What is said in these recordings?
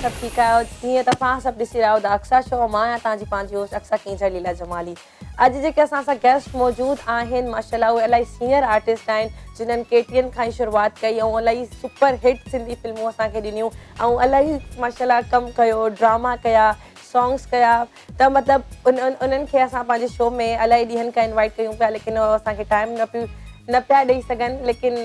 सब ठीक है जीअं त तव्हां सभु ॾिसी रहिया आहियो द अक्सा शो मां आहियां तव्हांजी पंहिंजी होस्ट अक्सा कींजर लीला जमाली। अॼु जेके असां सां गेस्ट मौजूदु आहिनि माशाल्लाह उहे इलाही सीनियर आर्टिस्ट आहिनि जिन्हनि केटीएन खां ई शुरूआति कई ऐं इलाही सुपर हिट सिंधी फिल्मूं असांखे ॾिनियूं ऐं इलाही माशाल्लाह कमु कयो ड्रामा कया सॉन्ग्स कया त मतिलबु उन्हनि खे असां पंहिंजे शो में इलाही ॾींहंनि खां इनवाइट कयूं पिया लेकिन असांखे टाइम न पिया ॾेई सघनि लेकिन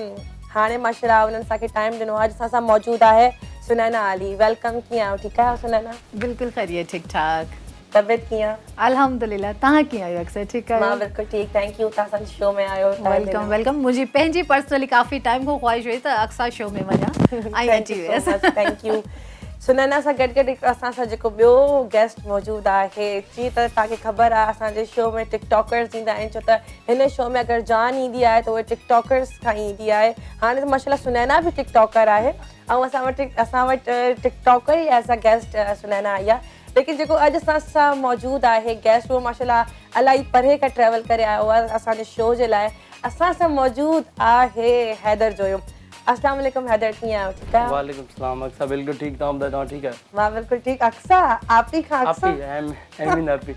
हाणे माशाल्लाह उन्हनि असांखे टाइम ॾिनो अॼु असां सां मौजूदु आहे सुनैना अली। वेलकम, कीअं आहियो? ठीकु आहियो सुनैना? बिल्कुल खैरियत, ठीक ठाक, तबियत कीअं? अल्हम्दुलिल्लाह। तव्हां कीअं आहियो अक्सर? ठीकु आहियो? मां बिल्कुलु ठीकु, थैंक यू तव्हां असांजे शो में आयो। Welcome welcome. मुंहिंजी पंहिंजी पर्सनली काफ़ी टाइम खां ख़्वाहिश हुई त अक्सा शो में वञा ऐं अची वियसि। Thank U. सुनैना सां गॾु गॾु असां सां जेको ॿियो गेस्ट मौजूदु आहे जीअं त तव्हांखे ख़बर आहे असांजे शो में टिकटॉकर्स ईंदा आहिनि छो त हिन शो में अगरि जान ईंदी आहे त उहे टिकटॉकर्स खां ईंदी आहे। हाणे त माशाल्लाह सुनैना बि टिकटॉकर आहे ऐं असां वटि टिकटॉकर ई एज़ अ गेस्ट सुनैना आई आहे लेकिन जेको अॼु असां सां मौजूदु आहे गेस्ट उहो माशाल्लाह इलाही परे खां ट्रैवल करे आयो आहे असांजे शो जे लाइ। असां सां मौजूदु आहे हैदर जोयो। अस्सलाम वालेकुम हैदर, कीअं आहियो? ठीकु आहियो? वालेकुम सलाम अक्सा, बिल्कुल ठीक। तव्हां ॿुधायो तव्हां ठीकु आहियो? मां बिल्कुलु ठीकु। अक्सा आपी खां अक्सा एमी नापी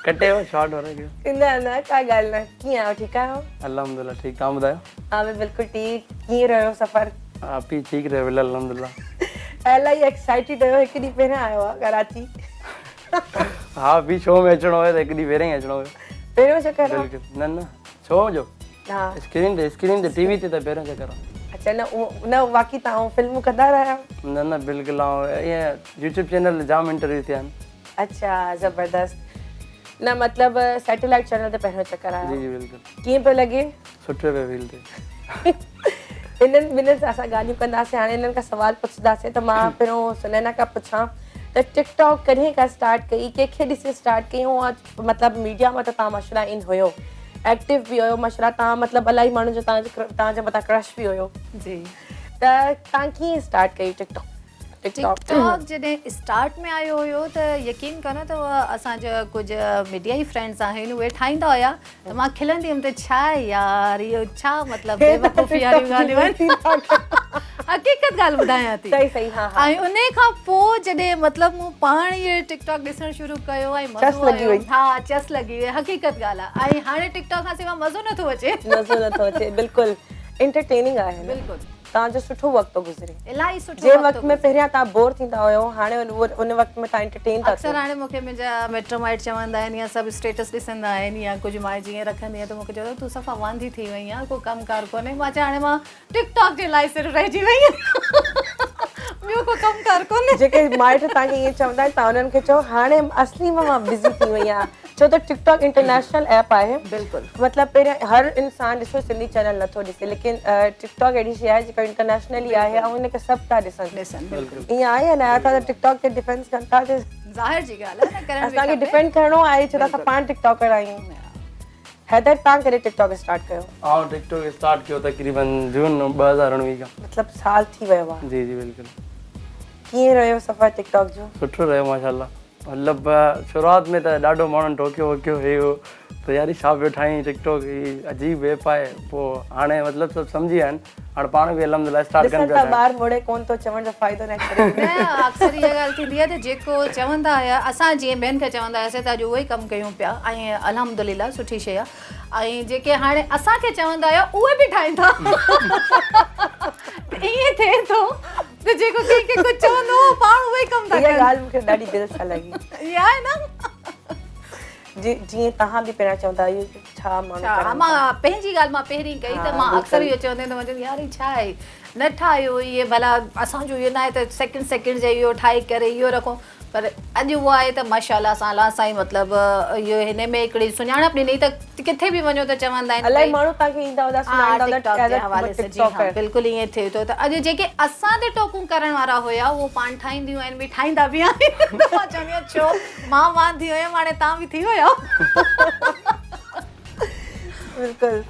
कटे हो शॉर्ट हो रहा है न का ॻाल्हि न। कीअं आहियो? ठीकु आहियो? अल्हम्दुलिल्लाह ठीक। तव्हां ॿुधायो? हा बि बिल्कुलु ठीकु। कीअं रहियो सफ़र? आपी ठीक रहे वेल अल्हम्दुलिल्लाह। इलाही एक्साइटेड हुयो, हिकु ॾींहुं पहिरियों आयो आहे कराची। हा बि शो में अचणो हुयो त हिकु ॾींहुं पहिरियों ई अचणो हुयो। पहिरियों चक्कर? बिल्कुलु न शो जो हा स्क्रीन ते टीवी ते त पहिरियों चक्कर आहे। अच्छा न वाक़ई तव्हां फिल्मूं कंदा रहिया आहियो? न बिल्कुलु ईअं यूट्यूब चैनल ते जाम इंटरव्यू थिया आहिनि। अच्छा ज़बरदस्त। न मतिलबु सैटेलाइट चैनल ते पहिरियों चक्कर आयो? जी जी बिल्कुलु। कीअं पियो लॻे? सुठो पियो फील थिए। इन्हनि ॿिन्हिनि सां असां ॻाल्हियूं कंदासीं। हाणे इन्हनि खां सवाल पुछंदासीं त मां पहिरियों सुनैना खां पुछां त टिकटॉक कॾहिं खां स्टार्ट कई, कंहिंखे ॾिसी स्टार्ट कयूं? मतिलबु मीडिया मां त तव्हां माशाल्लाह इन हुयो, एक्टिव बि हुयो माशाल्लाह तव्हां, मतिलबु इलाही माण्हुनि जो तव्हांजे मथां क्रश बि हुयो जी। त तव्हां कीअं स्टार्ट कई टिकटॉक? टिकटॉक जॾहिं स्टार्ट में आयो हुयो त यकीन करो त असांजा कुझु मीडिया ई फ्रेंड्स आहिनि उहे ठाहींदा हुया त मां खिलंदी हुअमि त छा यार इहो छा मतिलबु बेवकूफ़ी वारियूं ॻाल्हियूं आहिनि। हक़ीक़त ॻाल्हि ॿुधायां थी। सही हा। ऐं उन खां पोइ जॾहिं मतिलबु मूं पाण इहे टिकटॉक ॾिसणु शुरू कयो ऐं मज़ो आयो। हा चस लॻी वई, हक़ीक़त ॻाल्हि आहे। ऐं हाणे टिकटॉक खां सवाइ मज़ो नथो अचे। बिल्कुलु एंटरटेनिंग आहे। बिल्कुलु तव्हांजो सुठो वक़्तु गुज़रे। इलाही सुठो। जे वक़्त में पहिरियां तव्हां बोर थींदा हुयो हाणे उन वक़्त में तव्हां एंटरटेन था थियो। अक्सर हाणे मूंखे मुंहिंजा मिट माइट चवंदा आहिनि या सभु स्टेटस ॾिसंदा आहिनि या कुझु मां जीअं रखंदी आहियां त मूंखे चवंदा तूं सफ़ा वांदी थी वई आहे, को कमकार कोन्हे। मां चवां हाणे मां टिकटॉक जे लाइ सिर्फ़ु रहिजी वई आहियां, ॿियो को कमकार कोन्हे। जेके माइट तव्हांखे ईअं चवंदा आहिनि तव्हां उन्हनि खे चओ हाणे असली में मां बिज़ी थी वई आहियां छो त टिकटॉक इंटरनेशनल ऐप आहे। बिल्कुलु। मतिलबु पहिरियों हर इंसानु ॾिसो सिंधी चैनल नथो ॾिसे लेकिन टिकटॉक अहिड़ी शइ आहे जेका इंटरनेशनली आहे ऐं हिनखे सभु था ॾिसनि। ईअं आहे या न? असां त टिकटॉक खे डिफेंस कनि था। ज़ाहिर जी ॻाल्हि आहे न, करणु बि असांखे खपे। डिफेंड करिणो आहे छो त असां पाण टिकटॉकर आहियूं। हैदर तव्हां कॾहिं टिकटॉक स्टार्ट कयो? ऐं टिकटॉक स्टार्ट कयो तक़रीबन जून 2019 खां। मतिलबु साल थी वियो आहे। जी जी बिल्कुलु। कीअं रहियो सफ़र टिकटॉक जो? सुठो रहियो माशाल्लाह। मतिलबु शुरूआति में त ॾाढो माण्हुनि टोकियो वोकियो हुयो त यार छा पियो ठाहीं, टिकटॉक ही अजीब ऐप आहे। पोइ हाणे मतिलबु सभु सम्झी विया आहिनि, हाणे पाण बि अल्हम्दुलिल्लाह स्टार्ट कनि पिया। ॿार मुड़े कोन थो चवण जो फ़ाइदो न करे। न अक्सर इहा ॻाल्हि थींदी आहे त जेको चवंदा हुया असां जीअं ॿियनि खे चवंदा हुआसीं त अॼु उहो ई कमु कयूं पिया ऐं अल्हम्दुलिल्लाह सुठी शइ आहे। ऐं जेके हाणे असांखे चवंदा हुया उहे बि ठाहिनि था। ईअं थिए थो त जेको कंहिंखे कुझु चवंदो हो पाण उहो ई कमु था कनि। इहा ॻाल्हि मूंखे ॾाढी दिलि सां लॻी। इहा आहे न जीअं तव्हां बि पहिरियां चवंदा आहियो छा माण्हू। मां पंहिंजी ॻाल्हि मां पहिरीं कई त मां अक्सर इहो चवंदी त मां यार छा आहे न ठाहियो इहे भला असांजो इहो न आहे त सेकेंड जा इहो ठाहे करे इहो रखो। पर अॼु उहो आहे त माशाल्लाह सां अलाह साईं मतिलबु इहो हिन में हिकिड़ी सुञाणप ॾिनी त किथे बि वञो त चवंदा आहिनि इलाही माण्हू तव्हांखे ईंदा हुआ टिकटॉक जे हवाले सां। जी हा बिल्कुलु ईअं थिए थो त अॼु जेके असां ते टोकूं करण वारा हुया उहो पाण ठाहींदियूं आहिनि बि ठाहींदा बि आहिनि। त मां चवंदी आहियां छो मां वांदी हुयमि हाणे तव्हां बि थी विया। बिल्कुलु।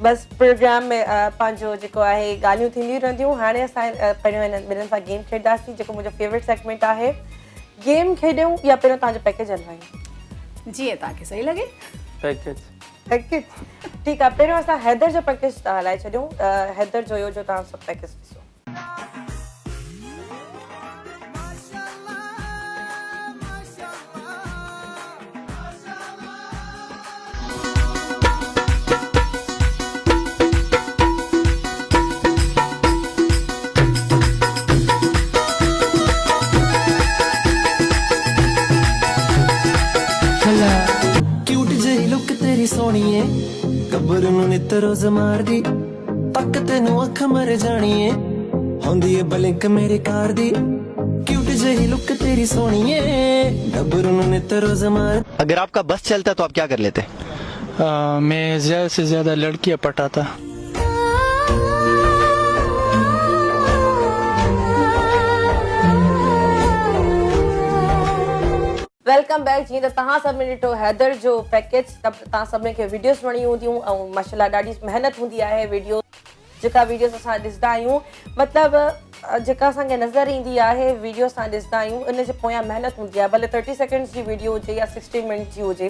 बसि प्रोग्राम में पंहिंजो जेको आहे ॻाल्हियूं थींदियूं रहंदियूं। हाणे असां पहिरियों हिननि ॿिन्हिनि सां गेम खेॾंदासीं जेको मुंहिंजो फेवरेट सेगमेंट आहे। गेम खेॾूं या पहिरियों तव्हांजो पैकेज हलवायूं? जीअं तव्हांखे सही लॻे। पैकेज ठीकु आहे। पहिरियों असां हैदर जो पैकेज था हलाए छॾियूं। हैदर जो तव्हां सभु पैकेज ॾिसो। सोनिए गब्बर नूं नित रोज मारदी तक तेनू अख मर जानिए होंदी है बलिंक मेरे कार दी क्यूट जही लुक तेरी सोनिए गब्बर नूं नित रोज मार। अगर आपका बस चलता तो आप क्या कर लेते? मैं ज़्यादा से ज़्यादा लड़कियां पटाता। Welcome back. जी त तव्हां सभिनी ॾिठो हैदर जो पैकेज, त तव्हां सभिनी खे वीडियोस वणी हूंदियूं ऐं माशाल्लाह ॾाढी महिनत हूंदी आहे वीडियो जेका वीडियोस असां ॾिसंदा आहियूं, मतिलबु जेका असांखे नज़र ईंदी आहे वीडियो असां ॾिसंदा आहियूं उन जे पोयां महिनत हूंदी आहे, भले 30 सेकेंड्स जी वीडियो हुजे या 60 मिनट जी हुजे,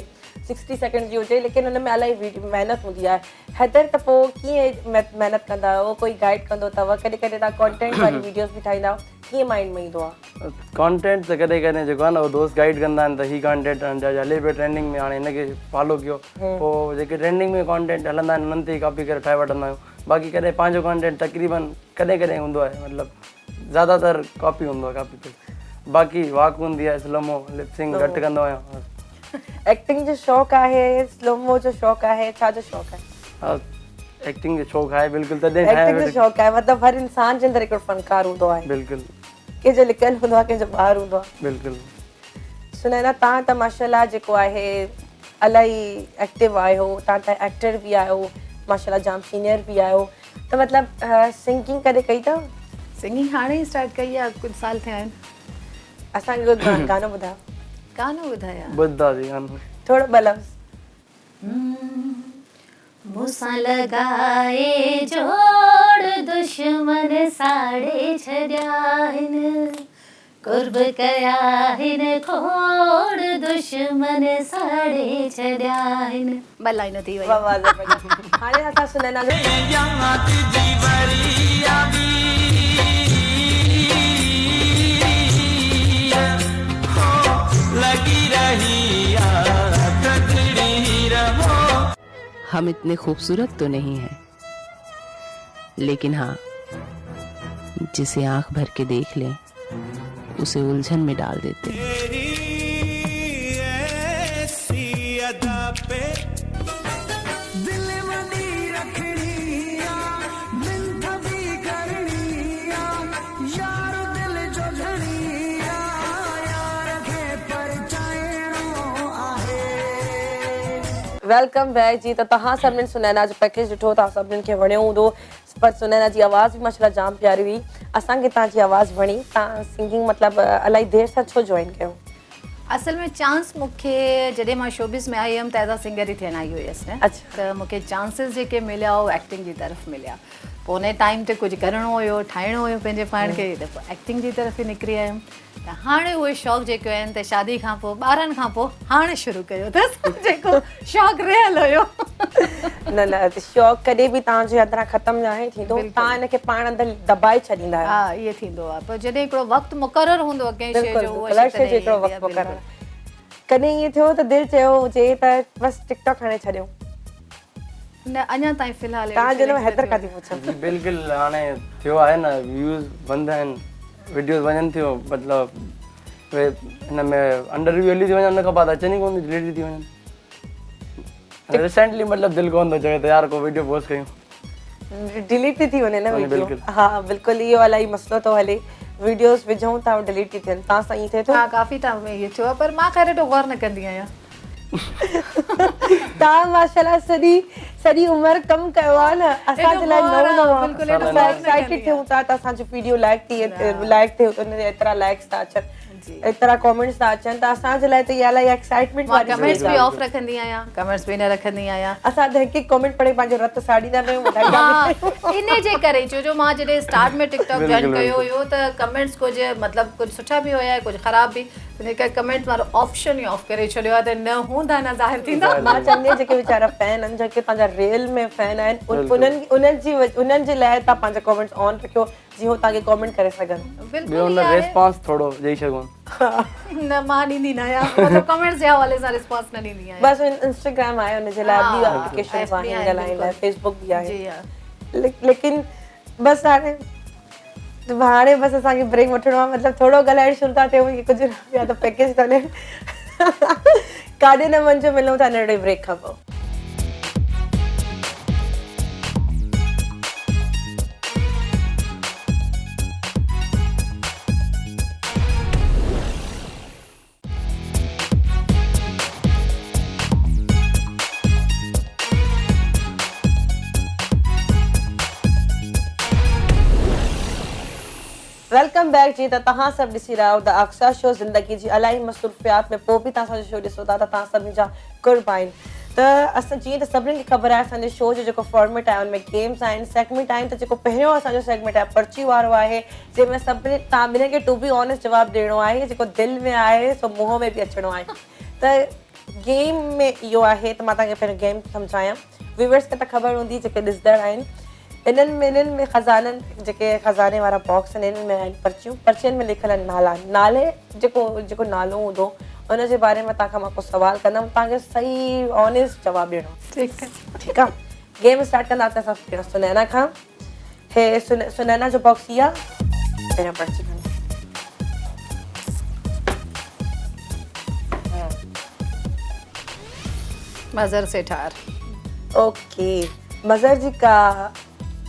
60 सेकेंड जी हुजे, लेकिन हुन में इलाही महिनत हूंदी आहे। हैदर त पोइ कीअं महिनत कंदा आहियो, कोई गाइड कंदो अथव, कॾहिं कॾहिं तव्हां कॉन्टेंट वारी वीडियोस बि ठाहींदा आहियो, कीअं माइंड में ईंदो आहे? कॉन्टेंट त कॾहिं कॾहिं जेको आहे न उहो दोस्त गाइड कंदा आहिनि त हीअ कॉन्टेंट हले पियो ट्रेंडिंग में, हाणे हिनखे फॉलो कयो, पोइ जेके ट्रेंडिंग में कॉन्टेंट हलंदा आहिनि उन्हनि ते ई कॉपी करे ठाहे वठंदा आहियूं। बाक़ी कॾहिं पंहिंजो कॉन्टेंट तक़रीबन कॾहिं कॾहिं हूंदो आहे, मतिलबु ज़्यादातर कॉपी हूंदो आहे, कॉपी पेस्ट। बाक़ी वाक हूंदी आहे, स्लोमो लिपसिंग घटि कंदो आहियां। एक्टिंग जो शौक़ु आहे, स्लोमो जो शौक़ु आहे, छा जो शौक़ु आहे? हा, एक्टिंग जो शौक़ु आहे बिल्कुलु, तॾहिं एक्टिंग जो शौक़ु आहे, मतिलबु हर इंसान जे अंदरि हिकिड़ो फनकार हूंदो आहे, बिल्कुलु कंहिंजो लिकियलु हूंदो आहे, कंहिंजो ॿाहिरि हूंदो आहे। बिल्कुलु। सुनैना, तव्हां त माशाल्लाह जेको आहे इलाही एक्टिव आहियो, तव्हां त एक्टर बि आहियो, माशाल्लाह जाम सीनियर बि आहियो, त मतिलबु सिंगिंग कॾहिं कई अथव? सिंगिंग हाणे ई स्टार्ट कई आहे, कुझु साल थिया आहिनि। असांखे कोई गानो ॿुधायो, गानो ॿुधाया ॿुधासीं गानो थोरो ॿ लफ़्ज़। मूंसां लॻाए जोड़ दुश्मन साड़े छॾिया आहिनि, कुर्ब कया आहिनि खोड़ दुश्मन साड़े छॾिया आहिनि। ॿ लाइनूं थी वाह वाह ज़बरदस्त। हाणे असां सुनैना जो हम इतने खूबसूरत तो नहीं हैं, लेकिन हाँ, जिसे आंख भर के देख लें उसे उलझन में डाल देते हैं। Welcome back. जी त तव्हां सभिनीनि सुनैना जो पैकेज ॾिठो, तव्हां सभिनीनि खे वणियो हूंदो, पर सुनैना जी आवाज़ बि माशाल्लाह जाम प्यारी हुई। असांखे तव्हांजी आवाज़ वणी। तव्हां सिंगिंग मतिलबु इलाही देरि सां छो जॉइन कयो? असल में चांस मूंखे जॾहिं मां शोबिस में आई हुयमि त एज़ अ सिंगर ई थियण आई हुयसि न, त मूंखे चांसिस जेके मिलिया उहे एक्टिंग जी तरफ़ मिलिया। पोइ उन टाइम ते कुझु करिणो हुयो, ठाहिणो हुयो पंहिंजे पाण खे, त पोइ एक्टिंग जी तरफ़ ई निकिरी आयमि। त हाणे उहे शौक़ु जेके आहिनि त शादी खां पोइ, ॿारनि खां पोइ हाणे शुरू कयो अथसि जेको शौक़ु रहियल हुयो। न न, शौक़ु कॾहिं बि तव्हांजे अंदरां ख़तमु न आहे थींदो, तव्हां हिनखे पाण अंदरि दॿाए छॾींदा आहियो। हा, इहे थींदो आहे। पोइ जॾहिं हिकिड़ो वक़्तु मुक़ररु हूंदो आहे कंहिं शइ जो, अलॻि शइ जेतिरो वक़्तु मुक़ररु, कॾहिं ईअं थियो त दिलि चयो हुजे त बसि टिकटॉक हाणे छॾियो? न, अञा ताईं फ़िलहालु तव्हांजो नालो हैदर काथी पुछां? बिल्कुलु हाणे थियो आहे न, व्यूज़ वधंदा आहिनि, वीडियोस वञनि थियूं, मतिलबु हिन में अंडर रिव्यू हली थी वञनि, उन खां बाद अचनि ई कोन थी, डिलीट थी वञनि। रिसेंटली मतिलबु दिलि कोन थो चए त यार को वीडियो पोस्ट कयूं, डिलीट थी वञे न वीडियो। हा बिल्कुलु, इहो इलाही मसलो थो हले, वीडियोस विझूं था ऐं डिलीट थी थियनि। तव्हां सां ईअं थिए थो? हा, काफ़ी टाइम में इहो थियो आहे, पर मां ख़ैर एॾो गौर न कंदी आहियां। तव्हां माशाल्लाह सॼी उमिरि कमु कयो आहे न, असांजे लाइ नओं आहे, एक्साइटेड थियूं था त असांजो वीडियो लाइक थिए त उन ते एतिरा लाइक्स था अचनि, एतिरा कमेंट्स था अचनि, त असांजे लाइ त इहा इलाही एक्साइटमेंट वारी कमेंट्स बि ऑफ रखंदी आहियां, कमेंट्स बि न रखंदी आहियां। असां त हिकु हिकु कमेंट पढ़े पंहिंजो रत साड़ींदा आहियूं, ॿुधाईंदा आहियूं। इन जे करे छो मां जॾहिं स्टार्ट में टिकटॉक जॉइन कयो हुयो त कमेंट्स कुझु मतिलबु कुझु सुठा बि हुया, कुझु ख़राब बि, हिन कमेंट वारो ऑप्शन ई ऑफ करे छॾियो आहे, त न हूंदा न ज़ाहिर थींदा। मां चवंदी आहियां जेके वीचारा फैन आहिनि, जेके तव्हांजा रियल में फैन आहिनि, उन्हनि जे लाइ तव्हां पंहिंजा कमेंट्स ऑन रखियो जीअं तव्हांखे कमेंट करे सघनि। ॿियो हुन रिस्पॉन्स थोरो ॾेई सघूं। न, मां ॾींदी न आहियां, मतलब कमेंट्स जे हवाले सां रिस्पॉन्स न ॾींदी आहियां। बस इंस्टाग्राम आहे, हुनजे लाइ बि एप्लीकेशन्स आहिनि, हिन लाइ फेसबुक बि आहे, लेकिन बसि हाणे बसि असांखे ब्रेक वठिणो आहे, मतिलबु थोरो ॻाल्हाइण शुरू था थियूं, कुझु या त पैकेज था ॾियनि, काॾे न वञो, मिलूं था नंढे ब्रेक खां पोइ। वेलकम बैक जी। त तव्हां सभु ॾिसी रहिया आहियो द अक्सा शो। ज़िंदगी जी इलाही मसरूफ़ियात में पोइ बि तव्हां असांजो शो ॾिसो था त तव्हां सभिनी जा कुर्ब आहिनि। त असां जीअं त सभिनीनि खे ख़बर आहे असांजे शो जो जेको फॉर्मेट आहे उनमें गेम्स आहिनि, सेगमेंट आहिनि। त जेको पहिरियों असांजो सेगमेंट आहे पर्ची वारो आहे, जंहिंमें सभिनी तव्हां ॿिन्हिनि खे टू बी ऑनेस्ट जवाबु ॾियणो आहे। जेको दिलि में आहे सो मुंहं में बि अचिणो आहे। त गेम में इहो आहे त मां तव्हांखे पहिरियों गेम सम्झायां। व्यूअर्स खे त ख़बर हूंदी जेके ॾिसंदड़ आहिनि। इन्हनि में ख़ज़ाननि जेके ख़ज़ाने वारा बॉक्स आहिनि इन्हनि में आहिनि पर्चियूं। पर्चियुनि में लिखियल आहिनि नाला। नाले जेको नालो हूंदो उनजे बारे में तव्हांखां मां कुझु सवाल कंदमि, तव्हांखे सही ऑनेस्ट जवाबु ॾियणो। ठीकु आहे। गेम स्टार्ट कंदा त असां सुनैना खां। हे सुनैना जो बॉक्स इहा पहिरियों पर्ची खणी। मज़र से ठार। ओके, मज़र जी का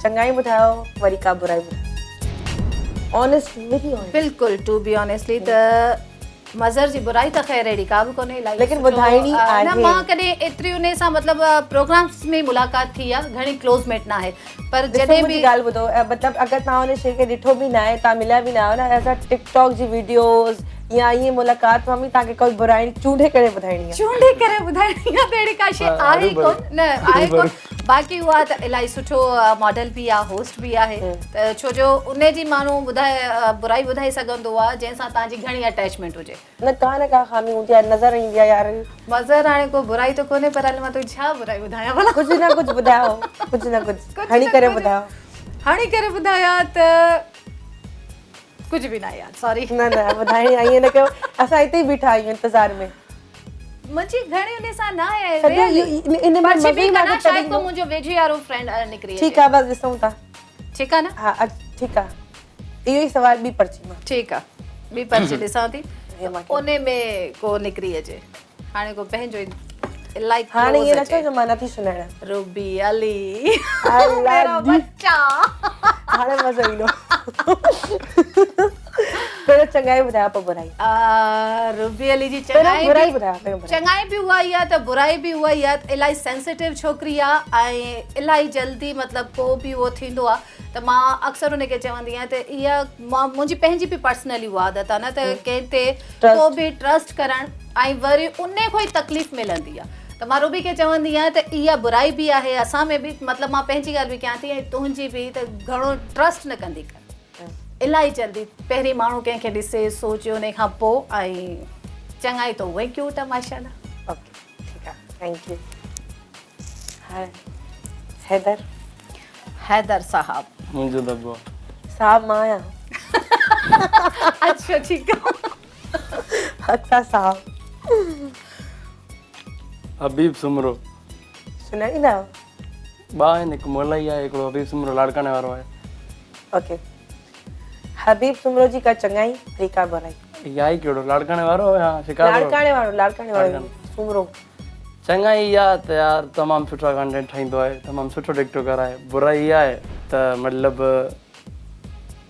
चङाई ॿुधायो, वरी का बुराई ॿुधायो। Honest very honest. बिल्कुलु टू बी ऑनेस्टली त मज़र जी बुराई त ख़ैर अहिड़ी का बि कोन्हे, इलाही लेकिन सुठो, ॿुधाइणी न आहे। मां कॾहिं एतिरी उन सां मतिलबु प्रोग्राम्स में मुलाक़ात थी आहे, घणी क्लोजमेट न आहे, पर जॾहिं बि ॻाल्हि ॿुधो, मतिलबु अगरि तव्हां हुन शइ खे ॾिठो बि न आहे, तव्हां मिलिया बि न आहियो न, असां टिकटॉक जी वीडियोस या ईअं मुलाक़ात में तव्हांखे कोई बुराई चूंडे करे ॿुधाइणी आहे। चूंडे करे ॿुधाइणी आहे त अहिड़ी का शइ आहे ई कोन, न आहे कोन। बाक़ी उहा त इलाही सुठो मॉडल बि आहे, होस्ट बि आहे, त छो जो उन जी माण्हू बुराई ॿुधाए सघंदो आहे जंहिंसां तव्हांजी घणी अटैचमेंट हुजे। न का ख़ामी हूंदी आहे, नज़र ईंदी आहे यार। मज़र हाणे को बुराई त कोन्हे, पर हल मां तुंहिंजी छा बुराई ॿुधायां भला। कुझु न कुझु ॿुधायो, कुझु न कुझु हणी करे ॿुधायो। हणी करे ॿुधाया त कुझु बि न यार, सॉरी। न ॿुधाइणी आहे, ईअं न कयो। असां हिते ई बीठा आहियूं इंतज़ार में। मुंहिंजी घणी उन सां न आहे, इन में पर्ची मज़ो बि ई कढा, मूंखे शायदि तॾहिं को मुंहिंजो वेझो यारो फ्रेंड निकिरी अचे। ठीकु आहे, बसि ॾिसूं था। ठीकु आहे न? हा ठीकु आहे। इहो ई सवाल ॿी पर्ची मां। ठीकु आहे, ॿी पर्ची ॾिसां थी उन में को निकिरी अचे। हाणे को पंहिंजो इलाही हाणे ईअं न चओ जो मां नथी सुञाणा। रूबी अली मेरा बच्चा। हाणे मज़ो ईंदो। पहिरियों चङाई ॿुधायो पोइ बुराई। रूबी अली जी पहिरियों बुराई ॿुधायो, पहिरियों बुराई। चङाई बि उहा ई आहे त बुराई बि उहा ई आहे। इलाही सेंसिटिव छोकिरी आहे ऐं इलाही जल्दी मतिलबु को बि उहो थींदो आहे त मां अक्सर उनखे चवंदी आहियां त इहा मुंहिंजी पंहिंजी बि पर्सनली उहा आदत आहे न त कंहिं ते को बि ट्रस्ट करणु ऐं वरी उन खां ई तकलीफ़ मिलंदी आहे। त मां रूबी खे चवंदी आहियां त इहा बुराई बि आहे असां में बि, मतिलबु मां पंहिंजी ॻाल्हि बि कयां थी ऐं तुंहिंजी बि, त घणो ट्रस्ट न कंदी कर। इलाही जल्दी पहिरीं माण्हू कंहिंखे ॾिसे सोचे उन खां पोइ, ऐं चङाई त उहा ई क्यूट आहे माशाल्लाह। ओके ठीकु आहे, थैंक यू। हैदर हैदर साहब। मुंहिंजो दॿो साहब मां आहियां। अच्छा ठीकु आहे। अक्सा साहब। हबीब सुमरो। सुञाणींदा आहियो? ॿ आहिनि, हिकु मोलाई आहे, हिकिड़ो हबीब सुमरो लाड़काने वारो आहे। ओके, हबीब सुमरो जी का चङाई, वरी का बुराई। इहा ई कहिड़ो लाड़काने वारो या शिकार लाड़काने वारो सुमरो। चङाई इहा त यार तमामु सुठा कंटेंट ठाहींदो आहे, तमामु सुठो टिकटॉकर आहे। बुराई इहा आहे त मतिलबु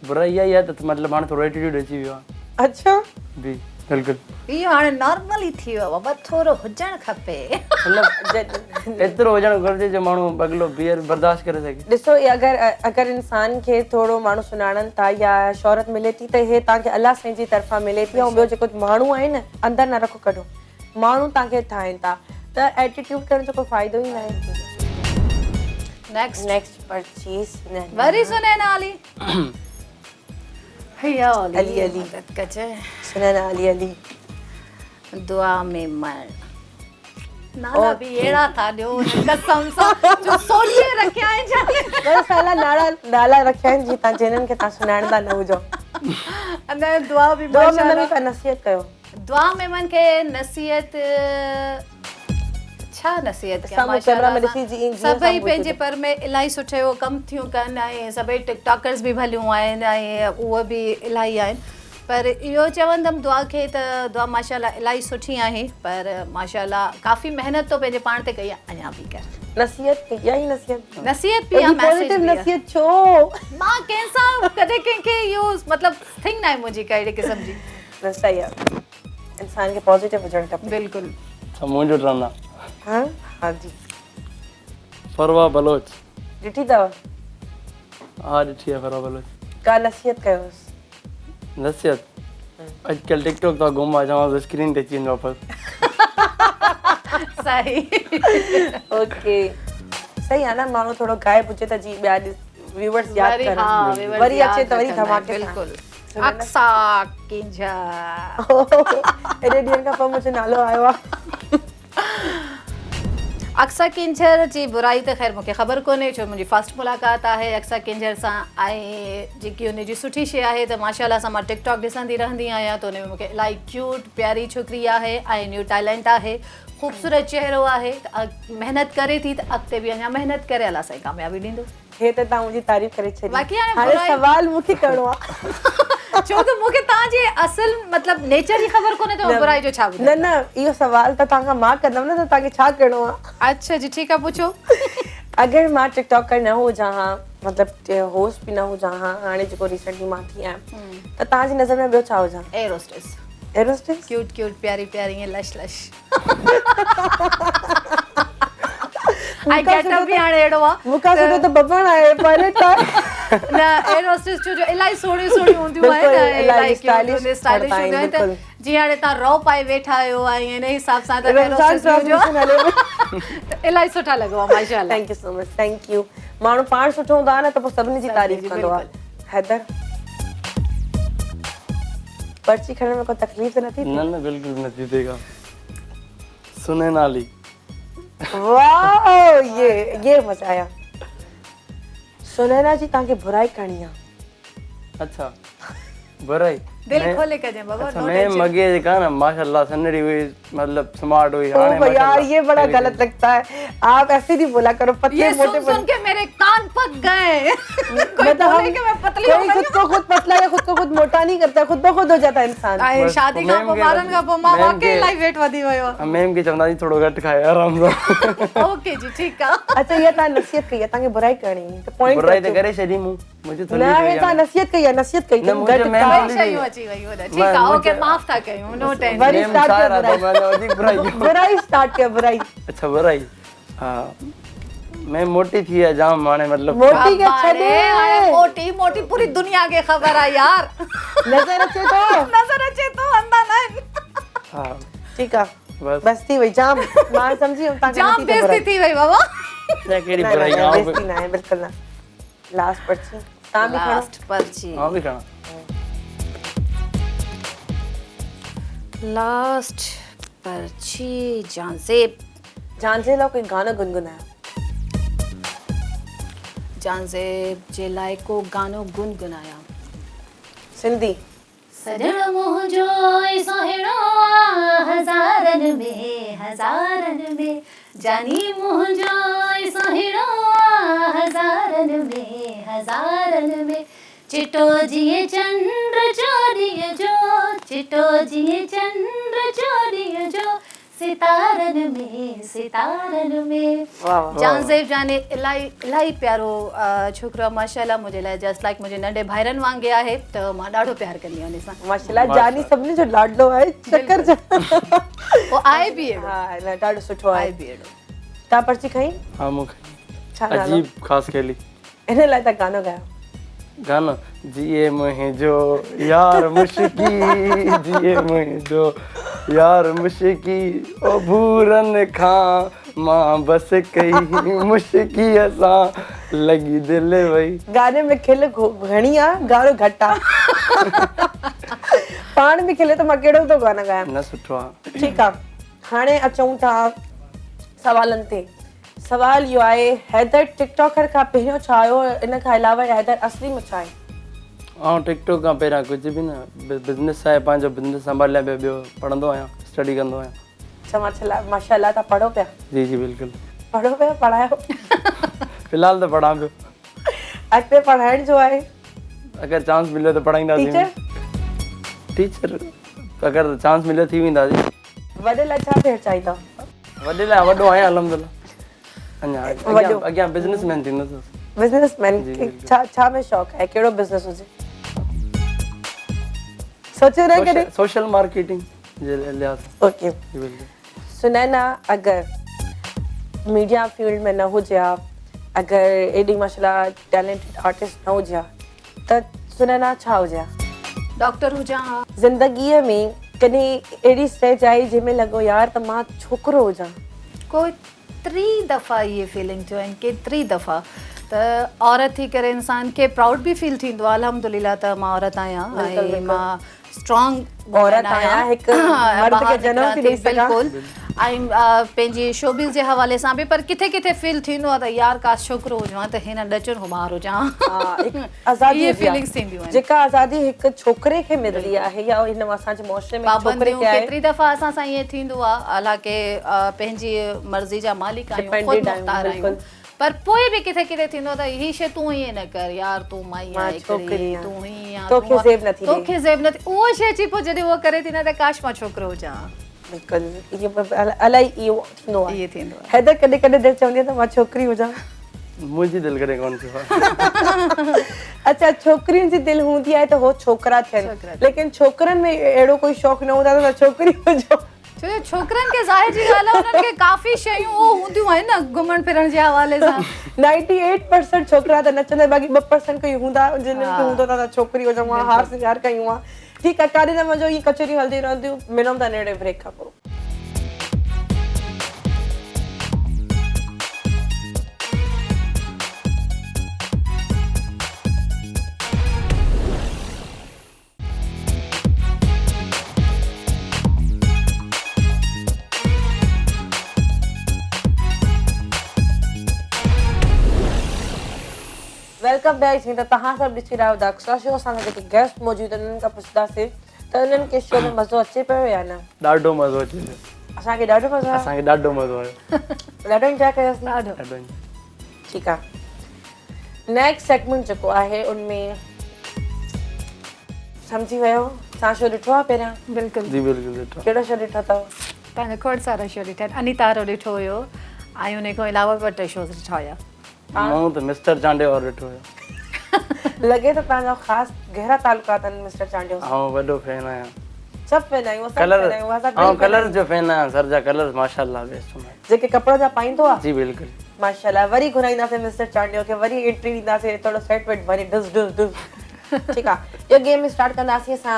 बुराई इहा ई आहे त मतिलबु हाणे थोरो एटीट्यूड अची वियो आहे। अच्छा जी बिल्कुलु। इहो हाणे नॉर्मल ई थी वियो आहे, बस थोरो हुजणु खपे। मतिलबु एतिरो हुजणु घुरिजे जो माण्हू अॻिलो बीहर बर्दाश्त करे सघे। ॾिसो, अगरि इंसान खे थोरो माण्हू सुञाणनि था या शोहरत मिले थी त हे तव्हांखे अलाह साईं जी तरफ़ां मिले थी। ऐं ॿियो जेको माण्हू आहे न, अंदरि न रखो कढो, माण्हू तव्हांखे ठाहिनि था, त एटीट्यूड करण जो कोई फ़ाइदो ई न आहे। नेक्स्ट परचेस वरी सुनैना अली। हैया अली अली कचे सुनैना अली दुआ में मर। नाला भी एड़ा था ॾियो कसम सां जो सोचे रखिया आहिनि जाने। बस साला नाला रखिया आहिनि जी तव्हां जिन्हनि खे तव्हां सुञाणंदा न हुजो। अने दुआ भी माशाल्लाह नसीहत कयो। दुआ में मन के नसीहत छा नसीहत कयां माशाल्लाह। सभई पंहिंजे पर में इलाही सुठे वो कम थियूं कनि ऐं सभई टिकटॉकर्स बि भलियूं आहिनि ऐं उहे बि इलाही आहिनि, पर इहो चवंदमि दुआ खे त दुआ माशाल्लाह इलाही सुठी आहे, पर माशाल्लाह काफ़ी महिनत तो पंहिंजे पाण ते कई आहे, अञा बि कर। नसीहत यही नसीहत भी आहे, मैसेज भी आहे। नसीहत छो मां कंहिंसां कॾहिं कंहिंखे इहो मतिलबु थिंग न आहे मुंहिंजी कहिड़े क़िस्म जी। न सही आहे, इंसान खे पॉजिटिव हुजणु खपे। बिल्कुलु। मुंहिंजो टर्न आहे। हाँ जी। फरवा बलोच ॾिठी अथव? हाँ ॾिठी आहे फरवा बलोच। का नसीहत कयोसि। नसीहत अॼुकल्ह टिकटॉक था घुमा चवां त स्क्रीन ते अची वञो वापसि। सही ओके सही आहे न, माण्हू थोरो गाइब हुजे त जी ॿिया व्यूअर्स यादि वरी करनि, हाँ viewers वरी याद अचे त वरी रखंदा धमाके आहिनि, सां। बिल्कुलु। अक्सा किंझर एॾे ॾींहंनि खां पोइ मुंहिंजो नालो आयो आहे। अक्सा किंझर जी बुराई त ख़ैर मूंखे ख़बर कोन्हे, छो मुंहिंजी फर्स्ट मुलाक़ात आहे अक्सा किंझर सां। ऐं जेकी उनजी सुठी शइ आहे त माशाल्लाह सां मां टिकटॉक ॾिसंदी रहंदी आहियां, त उन में मूंखे इलाही क्यूट प्यारी छोकिरी आहे ऐं न्यू टैलेंट आहे, ख़ूबसूरत चहिरो आहे, महिनत करे थी त अॻिते बि अञा महिनत करे अलाह साईं कामयाबी ॾींदो। हे त तव्हां मुंहिंजी तारीफ़ करे छॾी, बाक़ी हाणे हाणे बुराई- सवाल मूंखे करिणो आहे। छो कि मूंखे तव्हांजे असुल मतिलबु नेचर जी ख़बर कोन्हे त बुराई जो छा न ॿुधायो। न इहो सवाल त तव्हां खां मां कंदमि न, त तव्हांखे छा करिणो आहे। अच्छा जी ठीकु आहे पुछो। अगरि मां टिकटॉकर न हुजां हा, मतिलबु होस्ट बि न हुजां हा, हाणे जेको रिसेंटली मां थी आहियां, त तव्हांजी नज़र में ॿियो छा हुजां? Air hostess, एरोस्टेस? क्यूट क्यूट प्यारी प्यारी ईअं लश लश। ऐं गेटअप बि हाणे अहिड़ो आहे, मूंखां सुठो त बबण आहे, पायलट आहे। न एयर होस्टेस छो जो इलाही सोहिणियूं सोहिणियूं हूंदियूं आहिनि, बिल्कुलु, ऐं इलाही इलाही stylish स्टाइलिश पड़ता हूंदियूं आहिनि, आहिनि। त जीअं हाणे तव्हां रओ पाए वेठा आहियो ऐं इन हिसाब सां त एयर रमज़ान होस्टेस बि हुजो, ट्रांसमिशन हले पियो। त इलाही सुठा लॻो आहे माशाल्लाह। Thank you so much, thank U. माण्हू पाण सुठो हूंदो आहे न त पोइ सभिनी जी तारीफ़ कंदो आहे। हैदर पर्ची खणण में कोई तकलीफ़ त नथी? न न बिल्कुलु न थी थिएगा। सुनैना अली। वाह ये मजा आया। सुनैना जी तव्हांखे बुराई करणी आहे। अच्छा बुराई दिल खोले कजे बाबा, अच्छा नो मैं टेंशन। मगे जेका ना माशाल्लाह सन्नड़ी हुई, मतलब स्मार्ट हुई। ओ भैया ये बड़ा गलत लगता है, आप ऐसे नहीं बोला करो, पतले ये मोटे सुन के मेरे कान पक गए। कोई मतलब बोले कि मैं पतली हो कोई गई खुद को खुद पतला या खुद को खुद मोटा नहीं करता, खुद ब खुद हो जाता है इंसान। ऐं शादी खां पोइ ॿारनि खां पोइ मां मैम वाकई खे- इलाही वेट वधी वियो आहे। मैम खे चवंदा थोड़ो घटि खाए आराम सां। ओके जी ठीकु आहे। अच्छा ये तव्हां नसीहत कई आहे, तव्हांखे बुराई करणी है त पॉइंट बुराई त करे छॾी मूं, मुंहिंजी थोड़ी न हे तव्हां नसीहत कई आहे, नसीहत कई न, मुंहिंजे घटि मैम खा। ॿई शयूं अची वयूं आहिनि, ठीकु आहे ओके माफ़ था कयूं, नो टेंशन। वरी मैम स्टार्ट छा कयो रहा था, मैंने वधीक बुराई कयो। बुराई स्टार्ट कयो, बुराई। अच्छा बुराई, हाँ मैं मोटी थी है जाम हाणे, मतलब मोटी के बाबा रे, छॾे हाणे मोटी मोटी पूरी दुनिया खे ख़बर आहे यार। नज़र अचे तो नज़र अचे तो अंधा न आहिनि। हाँ ठीक आहे बस बस थी वई जाम, मां सम्झी वियमि तव्हांखे जाम नथी थिए बेइज्जती थी वई बाबा। न कहिड़ी बुराई। बुराई न कयां बेइज्जती न आहे, बिल्कुलु न। लास्ट पर्ची तव्हां बि खणो। लास्ट पर्ची, हाँ भी खाना लास्ट पर्ची जानज़ेब। जानजे लाइ कोई गानो गुनगुनायो। जानज़ेब जे लाइ को गानो गुनगुनाया। सिंधी। सजण मुंहिंजो सोहिणो आ, हज़ारनि में जानी मुंहिंजो सोहिणो आ, हज़ारनि में चिटो जीअं चंड चोरीअ जो, चिटो जीअं चंड चोरीअ जो, सितारनि में। वाह वाह। जानज़ेब जाने इलाही प्यारो छोकिरो आहे माशाल्लाह, मुंहिंजे लाइ जस्ट लाइक मुंहिंजे नंढे भाइरनि वांगुरु आहे, त मां ॾाढो प्यार कंदी आहियां उन सां। माशाल्लाह जानी सभिनी जो लाडलो आहे, चक्कर जा। वो आहे बि अहिड़ो, हा न ॾाढो सुठो आहे। आहे बि अहिड़ो। तव्हां पर्ची खई? हाँ मूंखे छा नालो? अजीब ख़ासि खेली इन लाइ तव्हां गानो ॻायो। गाना जिए मुंहिंजो यार मुश्की, जिए मुंहिंजो यार मुश्की, ओ भूरनि खां मां बस कई मुश्की सां लगी दिल वई। गाने में खिल घणी आहे, गानो घटि आहे। पाण बि खिले त मां कहिड़ो थो गानो ॻायां। न सुठो आहे। ठीकु आहे, हाणे अचूं था सवालनि ते। सवाल इहो आहे, हैदर टिकटॉकर खां पहिरियों छा हुयो, इन खां अलावा हैदर असली में छा आहे? ऐं टिकटॉक खां पहिरियां कुझु बि न, बिज़नेस आहे, पंहिंजो बिज़नेस संभालिया पिया, ॿियो पढ़ंदो आहियां, स्टडी कंदो आहियां। अच्छा माशाल्लाह तव्हां पढ़ो पिया? जी जी बिल्कुलु पढ़ो पिया, पढ़ायो? फ़िलहाल त पढ़ां पियो, अॻिते पढ़ाइण जो आहे? अगरि चांस मिलियो त पढ़ाईंदासीं। टीचर अगरि चांस मिलियो थी वेंदासीं। वॾे लाइ छा थियणु चाहींदा? वॾे लाइ वॾो आहियां अल्हम्दुलिल्लाह, अञा अॻियां बिज़नेसमैन थींदुसि। बिज़नेसमैन जी, खे बिल्कुलु। छा में शौक़ु आहे, कहिड़ो बिज़नेस हुजे? सोचियो न कॾहिं? सोशल मार्केटिंग जे लिहाज़ सां। ओके। जी बिल्कुलु। सुनैना अगरि मीडिया फील्ड में न हुजे हा, अगरि एॾी माशाल्लाह टैलेंटेड आर्टिस्ट न हुजे हा, त सुनैना छा हुजे हा? डॉक्टर हुजां। ज़िंदगीअ में कॾहिं अहिड़ी स्टेज आई जंहिंमें लॻो यार त मां छोकिरो हुजां? केतिरी दफ़ा ये फीलिंग थियो आहिनि, केतिरी दफ़ा त औरत थी करे इंसान खे प्राउड बि फील थींदो आहे अल्हम्दुलिल्लाह त मां औरत आहियां ऐं मां स्ट्रॉन्ग औरत आहियां, हिकु मर्द खे जनम थी ॾेई सघां। बिल्कुलु ऐं पंहिंजी शोबिज़ जे हवाले सां बि, पर किथे किथे फील थींदो आहे त यार काश छोकिरो हुजां त हिन ॾचनि हो ॿार हुजां। आज़ादी इहे फीलिंग्स थींदियूं आहिनि। जेका आज़ादी हिकु छोकिरे खे मिलंदी आहे या हिन असांजे मुआशरे में छोकिरे पाबंदियूं खे आहे, केतिरी दफ़ा असां सां ईअं थींदो आहे, हालांकि पंहिंजी मर्ज़ी जा मालिक आहियूं, ख़ुदि Dependent आहियूं, मुख़्तार आहियूं, पर पोइ बि किथे किथे थींदो त हीअ शइ तूं ईअं न कर यार, तूं माई मां आहे छोकिरी हिकिड़ी, आहियां, तूं हीअं तोखे ज़ेब नथी ॾे। तोखे ज़ेब नथी, उहो शइ अची पोइ जॾहिं उहो करे थी न त काश मां छोकिरो हुजां। बिल्कुलु इहो इलाही इहो थींदो आहे। इहे थींदो आहे। हैदर कॾहिं कॾहिं दिलि चवंदी आहे त मां छोकिरी हुजां। मुंहिंजी दिलि कॾहिं कोन थियो आहे। अच्छा, छोकिरियुनि जी दिलि हूंदी आहे त हो छोकिरा थियनि, लेकिन छोकिरनि में अहिड़ो कोई शौक़ु न हूंदो आहे त छोकिरी हुजो। छो जो छोकिरनि खे ज़ाहिर जी ॻाल्हि आहे, उन्हनि खे काफ़ी शयूं उहो हूंदियूं आहिनि न घुमण फिरण जे हवाले सां। 98% छोकिरा त नचंदा, बाक़ी 2% कोई हूंदा जिन्हनि खे हूंदो त छोकिरी हुजूं, मां हार सिंगार कयूं आहे। ठीकु आहे, काॾे न वञो, ईअं कचरियूं हलंदियूं रहंदियूं, मिलूं था नेड़े ब्रेक खां पोइ। Welcome back. जीअं त तव्हां सभु ॾिसी रहिया द अक्सर शो, असांजा जेके गेस्ट मौजूदु आहिनि उन्हनि खां पुछंदासीं त उन्हनि खे शो में मज़ो अचे पियो या न? ॾाढो मज़ो अचे पियो। असांखे ॾाढो मज़ो आयो, असांखे ॾाढो मज़ो आयो। ॾाढो इंजॉय कयोसीं। ॾाढो। ठीकु आहे, नेक्स्ट सेगमेंट जेको आहे उनमें सम्झी वियो, तव्हां शो ॾिठो आहे पहिरियां? बिल्कुलु जी बिल्कुलु ॾिठो। कहिड़ो शो ॾिठो अथव? पंहिंजो खोड़ सारा शो ॾिठा आहिनि। अनीता रो ॾिठो हुयो ऐं उन खां अलावा ॿ टे शोज़ ॾिठा हुया। मां त मिस्टर चांडियो और ॾिठो हुयो। लॻे त तव्हांजा ख़ासि गहरा तालुकात आहिनि मिस्टर चांडियो सां। आउं वॾो फैन आहियां। सभु फैन आहियूं, असां कलर फैन आहियूं, असां आउं कलर जो फैन आहियां। सर जा कलर माशाल्लाह बेस्ट हूंदा आहिनि। जेके कपिड़ा जा पाईंदो आहे। जी बिल्कुलु। माशाल्लाह, वरी घुराईंदासीं मिस्टर चांडियो खे, वरी एंट्री ॾींदासीं, थोरो सेट वेट वरी डुस डुस डुस। ठीकु आहे, इहो गेम स्टार्ट कंदासीं असां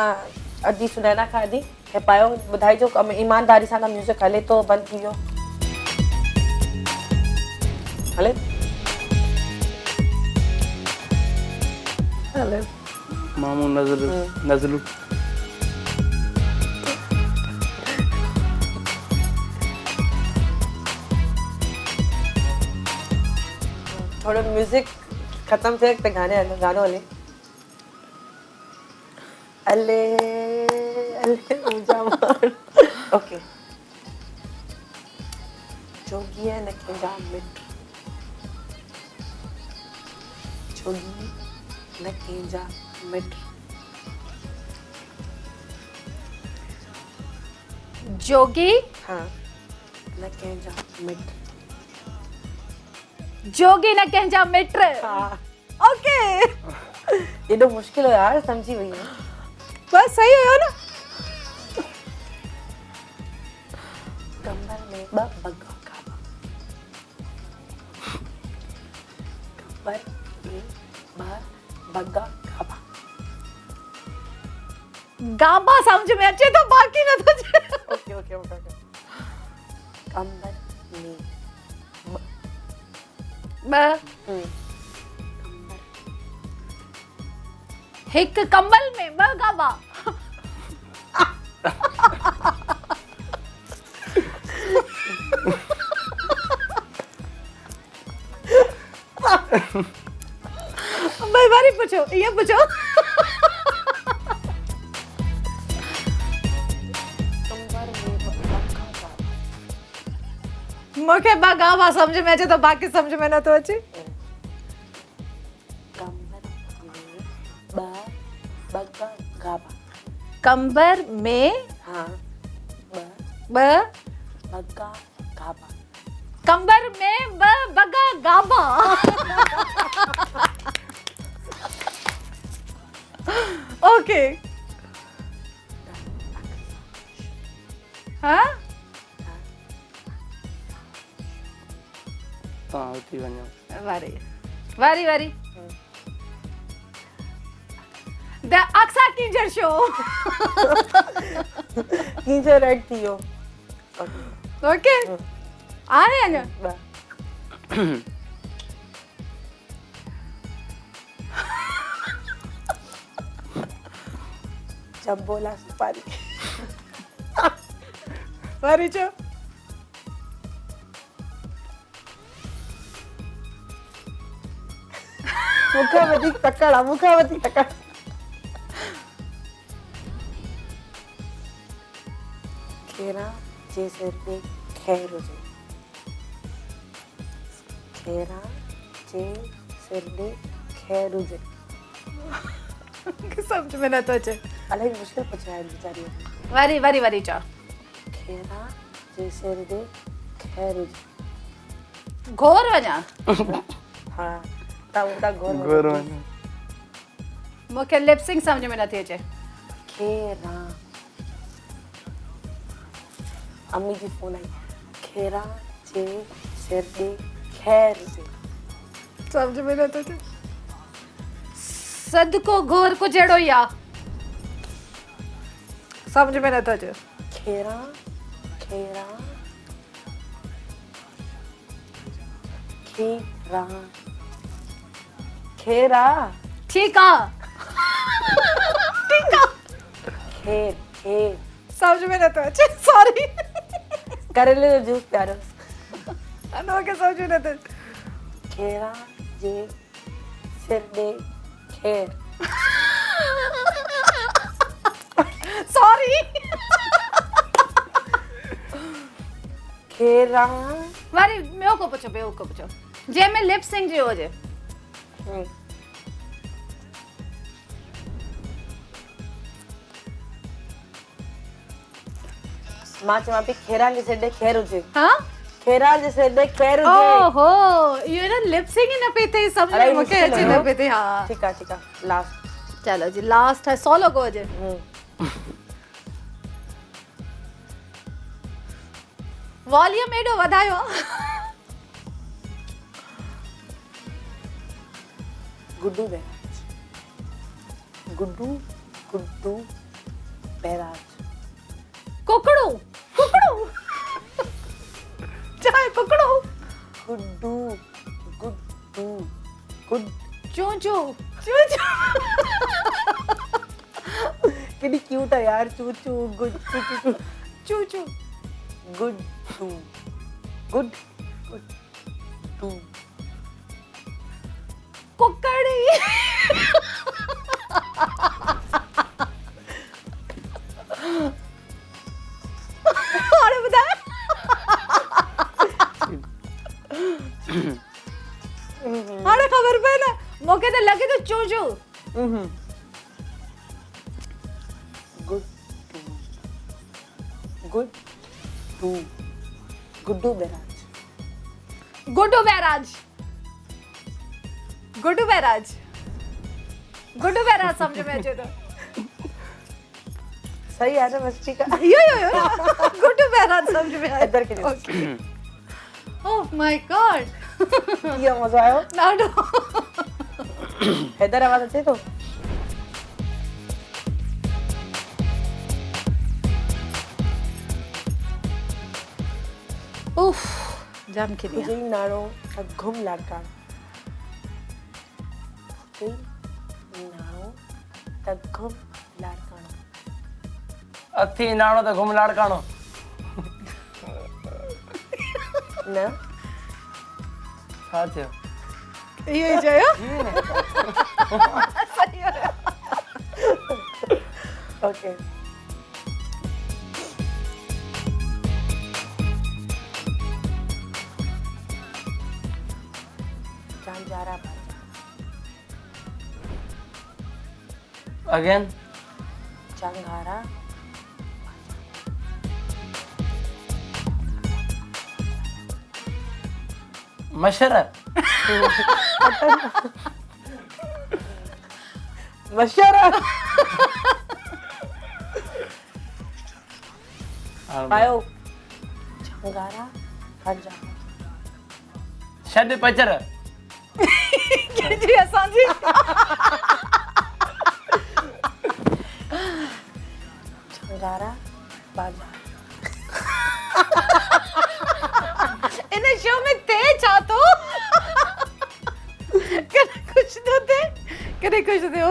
अॼु सुनैना खां। अॼु हे पायो, ॿुधाइजो ईमानदारी सां, त म्यूज़िक हले थो बंदि थी वियो? हले हले मामू नज़लू। थोड़ो म्यूजिक खत्म थे तो गानो हले। अले अले मुंजा मार। ओके, जोगी है न केंजा मिट, जोगी न केंजा मिट। जोगी हाँ, न केंजा मिट। जोगी न कंहिंजा मिट। हाँ, ओके, एॾो मुश्किल हो यार, समझी वई है। बस सही हुयो न। कमर में बगा गाबा, कमर में बगा गाबा। गाबा समझ में अचे तो बाकी न तो अचे। Okay okay okay okay. कमर में हिक कंबल में ब गाबा। भाई बारी पूछो, ये पूछो। मूंखे ब गाबा समझ में अचे तो बाकी समझ में न तो अचे। बगा गाबा। कंबर में हाँ, ब बगा गाबा। कंबर में ब बगा गाबा। ओके, हाँ हाँ उठी वञो। वारी वारी वारी। द अक्सा कींजर शो कींजर रेड थी यो ओके आने अञा जब बोला सुपारी वरी चो मूंखे वधीक तकड़ आहे मूंखे वधीक तकड़ खेरा जे सिर ते खैर हुजे खेरा जे सिर ते खैर हुजे समझ में न तो अचे इलाही मुश्किल पुछाया वीचारी वरी वरी वरी चो खेरा जे सिर ते खैर हुजे घोर वञा हा ता घोर गोर मूंखे लिपसिंग समझ में नथी अचे खेरा अम्मी जी फोन आई खेरा जे सिर ते खैर हुजे समझ में नथो अचे सदको घोर को जहिड़ो ई आहे समझ में नथो अचे खेरा खेरा खेरा खेरा ठीक आहे खेर खेर समझ में नथो अचे सॉरी करेले जो जूस प्यारो मूंखे समझ में नथो अचे खेरा जे सिर दे खेर सॉरी खेरा वरी ॿियो को पुछो जंहिंमें लिप सिंग जो हुजे मां चवां पई खेरा जे सिर दे खैर हुजे हाँ खेरा जे सिर दे खैर हुजे ओहो ये ना लिप सिंग ही न पई थी समझ में मूंखे अचे न पई थी हाँ ठीक है लास्ट चलो जी लास्ट है 16 को हुजे वॉल्यूम एडो वधायो गुड्डू बैराज गुड्डू गुड्डू बैराज कुकड़ू चाहे कुकड़ू गुड्डू गुड्डू गुड चूचू कितनी क्यूट है यार चूचू गुड चूचू चूचू गुड टू गुड टू कुकड़ी और बता हाणे खबर पए न मूंखे त लॻे थो चूचू गुड टू गुड्डू बैराज गुड्डू बैराज समझ में अचे थो सही है ना बस ठीक है यो गुड्डू बैराज समझ में आया इधर के ओह माय गॉड ये मजा आयो ॾाढो हैदर आवाज अचे तो उफ जाम खिली तुझे नाणो घुम लाड़कान तुझे नाणो घुम लाड़कान अथी नाणो त घुम लाड़काणो न छा थियो इहो ई चयो ओके चांजारा अगेन चांगारा मशर मशरा आयो चांगारा हजा छॾ पचर जी असांजी झंगारा बांझारा। इन शो में थे छा तो कने कुछ तो थे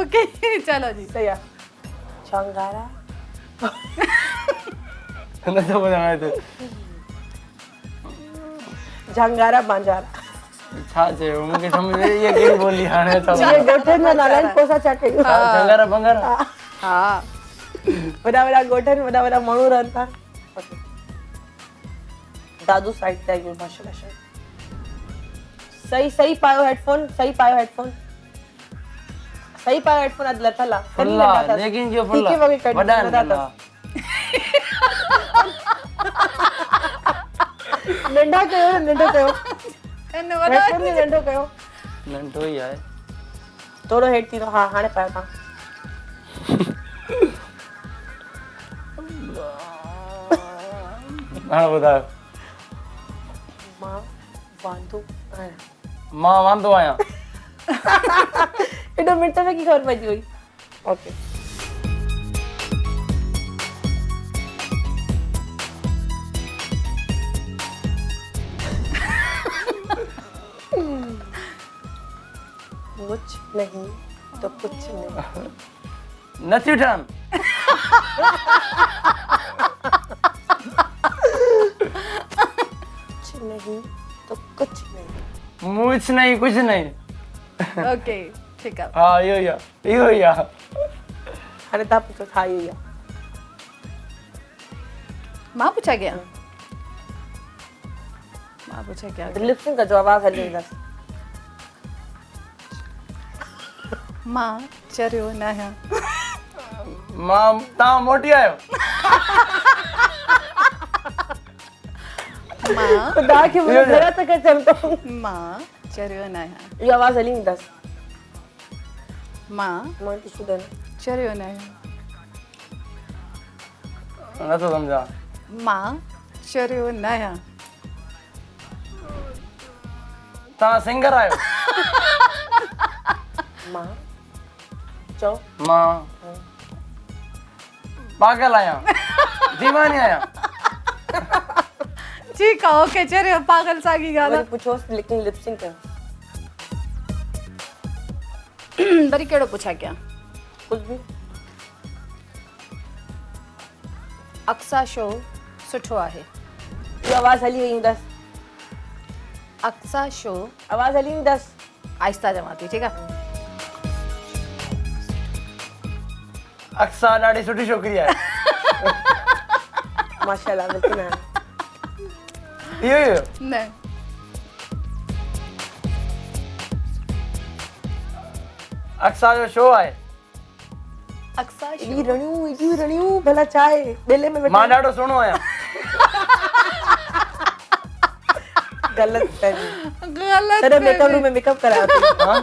ओके चलो जी सही आहे। झंगारा नथो ॿुधाए तो झंगारा बांझारा। छा चयो मूंखे सम्झ में इहा कहिड़ी ॿोली हाणे अथव ये ॻोठनि में नालाइन कोसा छा कयूं। झंगारा बंगारा हाँ वॾा वॾा ॻोठनि वॾा वॾा माण्हू रहनि था। दादू साइड ते आहियूं माशाल्लाह शायद। सही पायो हेडफोन सही पायो हेडफोन अॼु लथल आहे। फुल्ला लेकिन जो फुल्ला वॾा आहिनि नंढा कयो नंढो कयो इन वॾा हेडफोन में नंढो कयो नंढो ई आहे थोरो हेठि थींदो। हा हाणे पायो तव्हां। हाणे ॿुधायो मां वांदो आहियां। मां वांदो आहियां एॾो मिंट में की ख़बर पइजी वई। ओके कुछ नहीं तो कुछ नहीं। नथियूं ठहनि कुछ नहीं तो कुछ नहीं। मूछ नहीं कुछ नहीं ओके ठीक है हा इहो ई आहे हाणे तव्हां पुछो छा इहो ई आहे। मां पूछा क्या लिपसिंग का जो आवाज़ हली वेंदसि। मां चरियो न आहियां मां तव्हां मोटी आहियो मां खुदा खे मुंहिंजो घर तक अचनि थो। मां चरियो न आहियां इहो आवाज़ हली वेंदसि। मां मां टिशू ॾियनि चरियो न आहियां नथो सम्झां मां चरियो न आहियां तव्हां सिंगर आहियो मां चओ मां पागल आहियां दीवानी आहियां ठीकु आहे ओके चरियो पागल साॻी ॻाल्हि वरी पुछोसि लेकिन लिपसिंग कयो। आहे वरी कहिड़ो पुछा कयां कुछ भी अक्सा शो सुठो आहे इहो आवाज़ हली वई हूंदसि। अक्सा शो आवाज़ हली वेंदसि। आहिस्ता चवां थी ठीकु आहे अक्सा ॾाढी सुठी छोकिरी आहे माशाल्लाह बिल्कुल है। इहो न अक्सा जो शो आहे अक्सा शो एॾियूं रणियूं भला छा आहे बेले में मां ॾाढो सुहिणो आहियां ग़लति फहमी। ग़लति तॾहिं मेकअप रूम में मेकअप करायो अथई। हा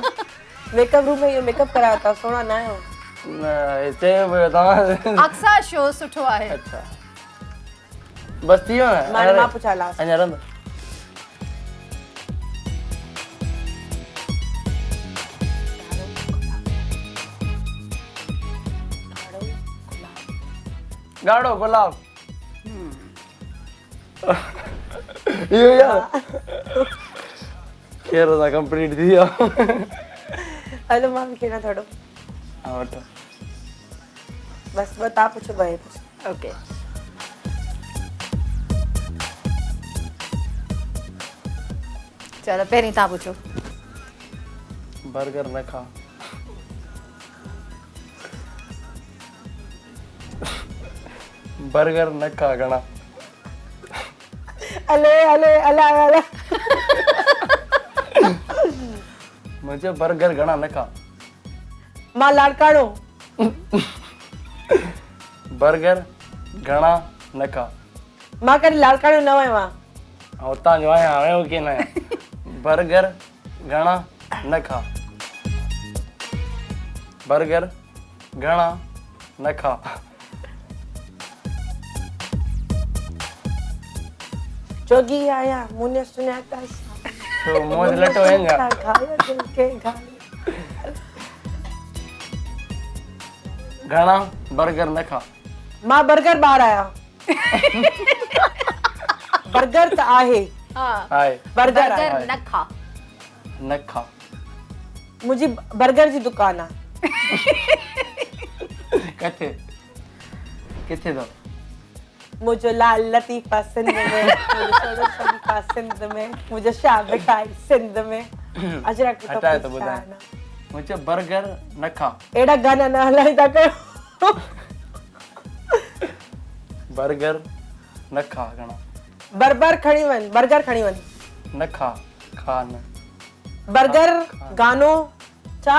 मेकअप रूम में इहो मेकअप करायो अथव सोना न आहियो। न चयो पियो तव्हां अक्सा शो सुठो आहे अच्छा बस थी वियो न मां पुछा लास्ट। अञा रंध गाढ़ो गुलाब इहो यार केर था कंप्लीट थी वियो हलो मां बि खेॾां थोरो। हा वठो बस ॿ तव्हां पुछो ॿ हे पुछो। ओके चलो पहिरीं तव्हां पुछो बर्गर न खा बर्गर न खा घणा अले अले अला अला मुझे बर्गर घणा न खा मां लाड़काणो बर्गर घणा न खा मां कॾहिं लाड़काणो न वयो आहियां। ऐं उतां जो आहियां आयो की न बर्गर घणा न खा बर्गर घणा न खा जोगी आया मुने सुनाता तो मौज लटो हैंगा घायल दिल के घायल। घणा बर्गर न खा मां बर्गर ॿाहिरि आया बर्गर त आहे हा हाय बर्गर आहे बर्गर न खा न खा मुंहिंजी बर्गर जी दुकान आहे किथे किथे तो मुझे लाल लतीफा सिंध में मुझे सोनो शरीफा सिंध में मुझे शाब खाई सिंध में अजरक तो हटाए तो ॿुधाए मुझे बर्गर न खा एड़ा गाना न हलाईंदा कयो बर्गर न खा घणा बर्गर खणी वञ बर्गर खणी वञ न खा खा न बर्गर गानो छा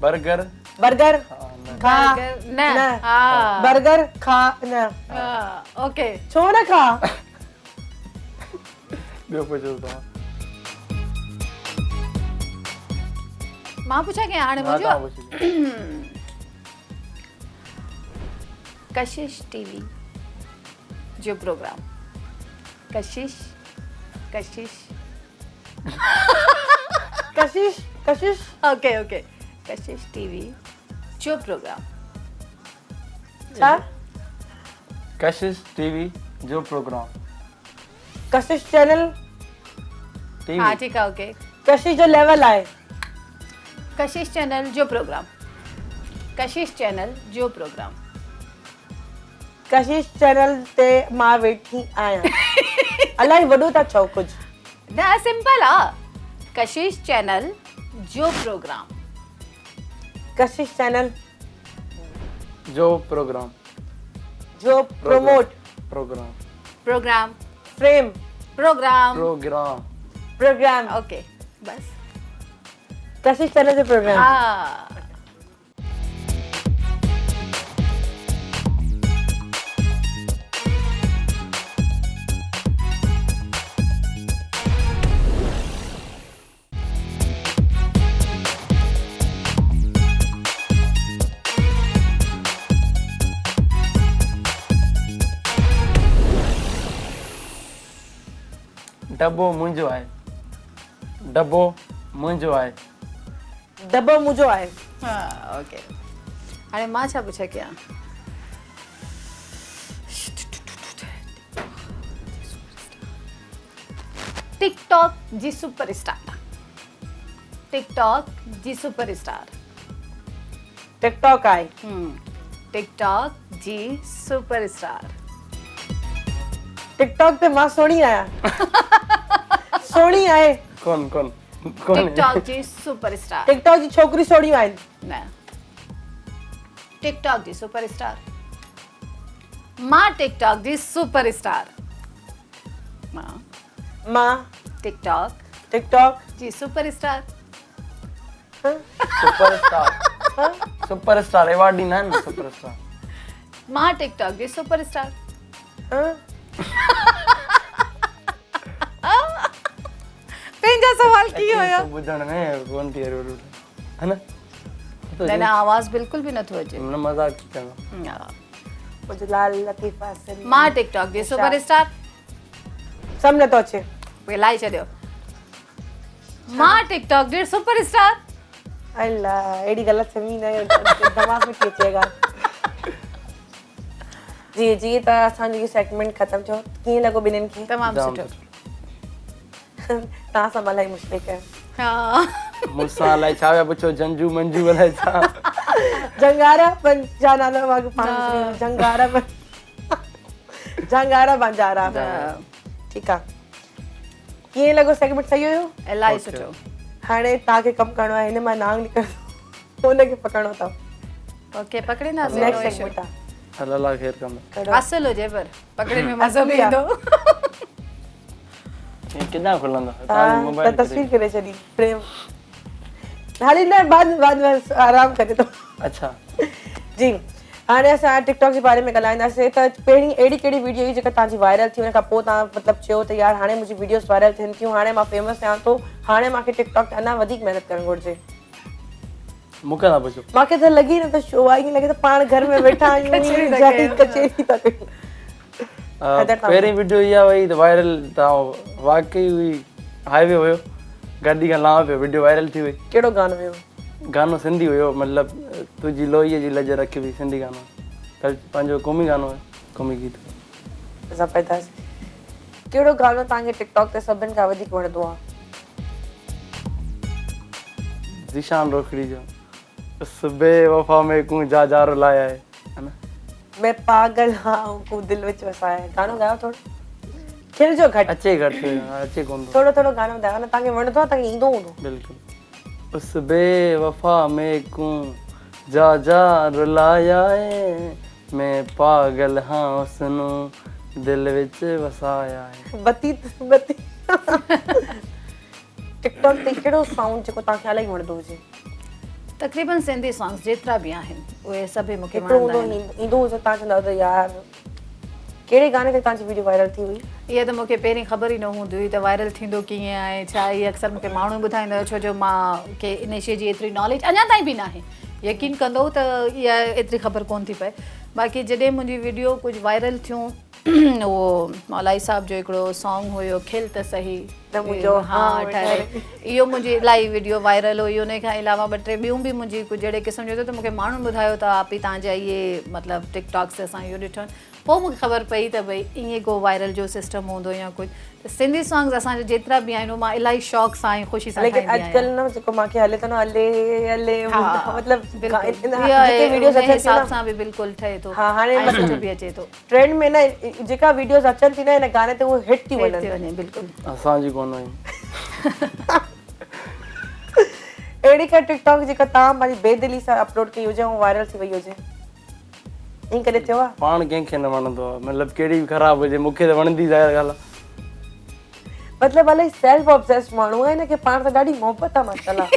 बर्गर बर्गर खा बर्गर न हा बर्गर खा न हा ओके छो न खा ॿियो पुछो तव्हां मां पुछां की हाणे हा, मुंहिंजो तव्हां पुछो कशिश टीवी जो प्रोग्राम कशिश कशिश कशिश कशिश ओके ओके कशिश टीवी जो प्रोग्राम छा कशिश टीवी जो प्रोग्राम कशिश चैनल हाँ टीवी ठीक है ओके कशिश जो लेवल आहे कशिश चैनल जो प्रोग्राम कशिश चैनल जो प्रोग्राम कशिश चैनल ते मां वेठी आहियां अलाए वॾो था चओ कुझु न सिंपल आ कशिश चैनल जो प्रोग्राम कशिश चैनल जो प्रोग्राम जो promote programme programme frame programme programme programme okay बस कशिश चैनल जो प्रोग्राम हाँ डब्बो मुंहिंजो आहे डब्बो मुंहिंजो आहे दॿो मुंहिंजो आहे हाँ ओके हाणे मां छा पुछां कयां टिकटॉक जी सुपरस्टार टिकटॉक जी सुपरस्टार टिकटॉक आहे टिकटॉक जी सुपरस्टार टिकटॉक ते मां सोणी आहियां सोणी आहे कौन कौन कौन है? टिकटॉक जी सुपरस्टार टिकटॉक जी छोकिरी सोणियूं आहिनि न टिकटॉक जी सुपरस्टार मां टिकटॉक जी सुपरस्टार मां टिकटॉक टिकटॉक जी सुपरस्टार सुपरस्टार सुपरस्टार अवार्ड ॾींदा आहिनि न सुपरस्टार मां टिकटॉक जी सुपरस्टार पंहिंजा सवाल की हुयो ॿुधण में कोन थी अहिड़ो है न न न आवाज़ बिल्कुल भी नथो अचे न मज़ाक थी कयां हा। मुंहिंजो लाल लतीफ़ा सिंध मां टिकटॉक जी सुपरस्टार सभु नथो अचे हिलाए छॾियो मां टिकटॉक जी सुपरस्टार अल्लाह एड़ी ग़लतफ़हमी न दिमाग में थी अचेगा जी जी त असांजी सेगमेंट ख़तम थियो कीअं लॻो ॿिन्हिनि खे तमामु जाम सुठो तव्हां सां इलाही मुश्किल कयो हा मूंसां अलाए छा पिया पुछो जंजू मंजू अलाए छा जंगारा पंजा नालो मां पाण जंगारा जंगारा बंजारा ठीकु आहे कीअं लॻो सेगमेंट सही हुयो इलाही सुठो हाणे तव्हांखे कमु करिणो आहे हिन मां नांग निकिरंदो हुनखे पकड़णो अथव ओके पकड़ींदासीं नेक्स्ट सेगमेंट आहे अल्लाह ख़ैर कंदो असुल हुजे पर पकड़े में मज़ो बि ईंदो ये किथां खुलंदो त तव्हांजी मोबाइल तस्वीर करे छॾी प्रेम हाली न बाद में आराम करे थो अच्छा जी हाणे असां टिकटॉक जे बारे में ॻाल्हाईंदासीं त पहिरीं अहिड़ी कहिड़ी वीडियो हुई जेका तव्हांजी वायरल थी हुन खां पोइ तव्हां मतिलबु चयो त यार हाणे मुंहिंजी वीडियोस वायरल थियनि थियूं हाणे मां फेमस थियां थो हाणे मूंखे टिकटॉक ते अञा वधीक महिनत करणु घुरिजे मूंखे था पुछो मूंखे त लॻी न त शो आहे ईअं लॻे त पाण घर में वेठा आहियूं कचेरी था कयूं पहिरीं वीडियो इहा हुई त वायरल त वाकई हुई हाईवे हुयो गाॾी खां लाह पियो वीडियो वायरल थी हुई कहिड़ो गानो हुयो गानो सिंधी हुयो मतिलबु तुंहिंजी लोईअ जी लज रखी हुई सिंधी गानो पंहिंजो क़ौमी गानो आहे, क़ौमी गीत। ज़बरदस्त। कहिड़ो गानो तव्हांखे टिकटॉक ते सभिनि खां वधीक वणंदो आहे? ज़ीशान रोखड़ी जो उस बेवफा में कूं जा रुलाया है ना। मैं पागल हाँ को दिल विच वसाया है। गानो गायो थोड़ो, खिलजो घटि, अचे घटि अचे कोन थो। थोड़ो थोड़ो गानो ॻायो न, तव्हांखे वणंदो आहे, तव्हांखे ईंदो हूंदो। बिल्कुल। उस बेवफा में कूं जा रुलाया है, मैं पागल हाँ उसनू दिल विच वसाया है। बती टिकटॉक ते कहिड़ो साउंड जेको तव्हांखे इलाही वणंदो हुजे? तक़रीबन सिंधी सॉन्ग्स जेतिरा बि आहिनि उहे सभई मूंखे केतिरो वणंदा हूंदो आहिनि। ईंदो हुजे तव्हां चवंदा त यार कहिड़े गाने ते तव्हांजी वीडियो वायरल थी हुई? इहा त मूंखे पहिरीं ख़बर ई न हूंदी हुई त वायरल थींदो कीअं आहे छा। इहे अक्सर मूंखे माण्हू ॿुधाईंदा हुआ, छो जो मां खे इन शइ जी एतिरी नॉलेज अञा ताईं बि न आहे। यकीन कंदो त इहा एतिरी ख़बर कोन थी पए। बाक़ी जॾहिं मुंहिंजी वीडियो कुझु वायरल थियूं, उहो मौलाई साहब जो हिकिड़ो सॉन्ग हुयो खिल त सही हाँ ठहरे, इहो मुंहिंजी इलाही वीडियो वायरल हुई। उन खां अलावा 2-3 ॿियूं बि मुंहिंजी कुझु अहिड़े क़िस्म जो त मूंखे माण्हुनि ॿुधायो त आपी तव्हांजा इहे मतिलबु टिकटॉक ते असां इहो ॾिठो। पोइ मूंखे ख़बर पई त भई ईअं को वायरल जो सिस्टम हूंदो या कुझु। सिंधी सॉन्ग्स असांजा जेतिरा बि आहिनि मां इलाही शौक़ सां ऐं ख़ुशी सां लेकिन ठाहींदी अॼुकल्ह न जेको मूंखे हले थो न हले मतिलबु आहियां। वीडियोस अचनि हिसाब थियूं सां बि बिल्कुलु ठहे थो। हा हाणे जो बि अचे थो ट्रेंड में न जेका वीडियोस अचनि थी न हिन गाने ते उहे हिट थी वञनि। वञे बिल्कुलु। असांजी कोन हुई। अहिड़ी का टिकटॉक जेका तव्हां पंहिंजी बेदिली सां अपलोड कई हुजे ऐं वायरल थी वई हुजे, ईअं कॾहिं थियो आहे? पाण कंहिंखे न वणंदो आहे, मतिलबु कहिड़ी बि ख़राबु हुजे, मूंखे त वणंदी ज़ाहिर ॻाल्हि आहे। मतलब इलाही सेल्फ ऑब्सेस्ड माण्हू आहे हिनखे पाण सां ॾाढी मोहबत आहे माशाल्लाह।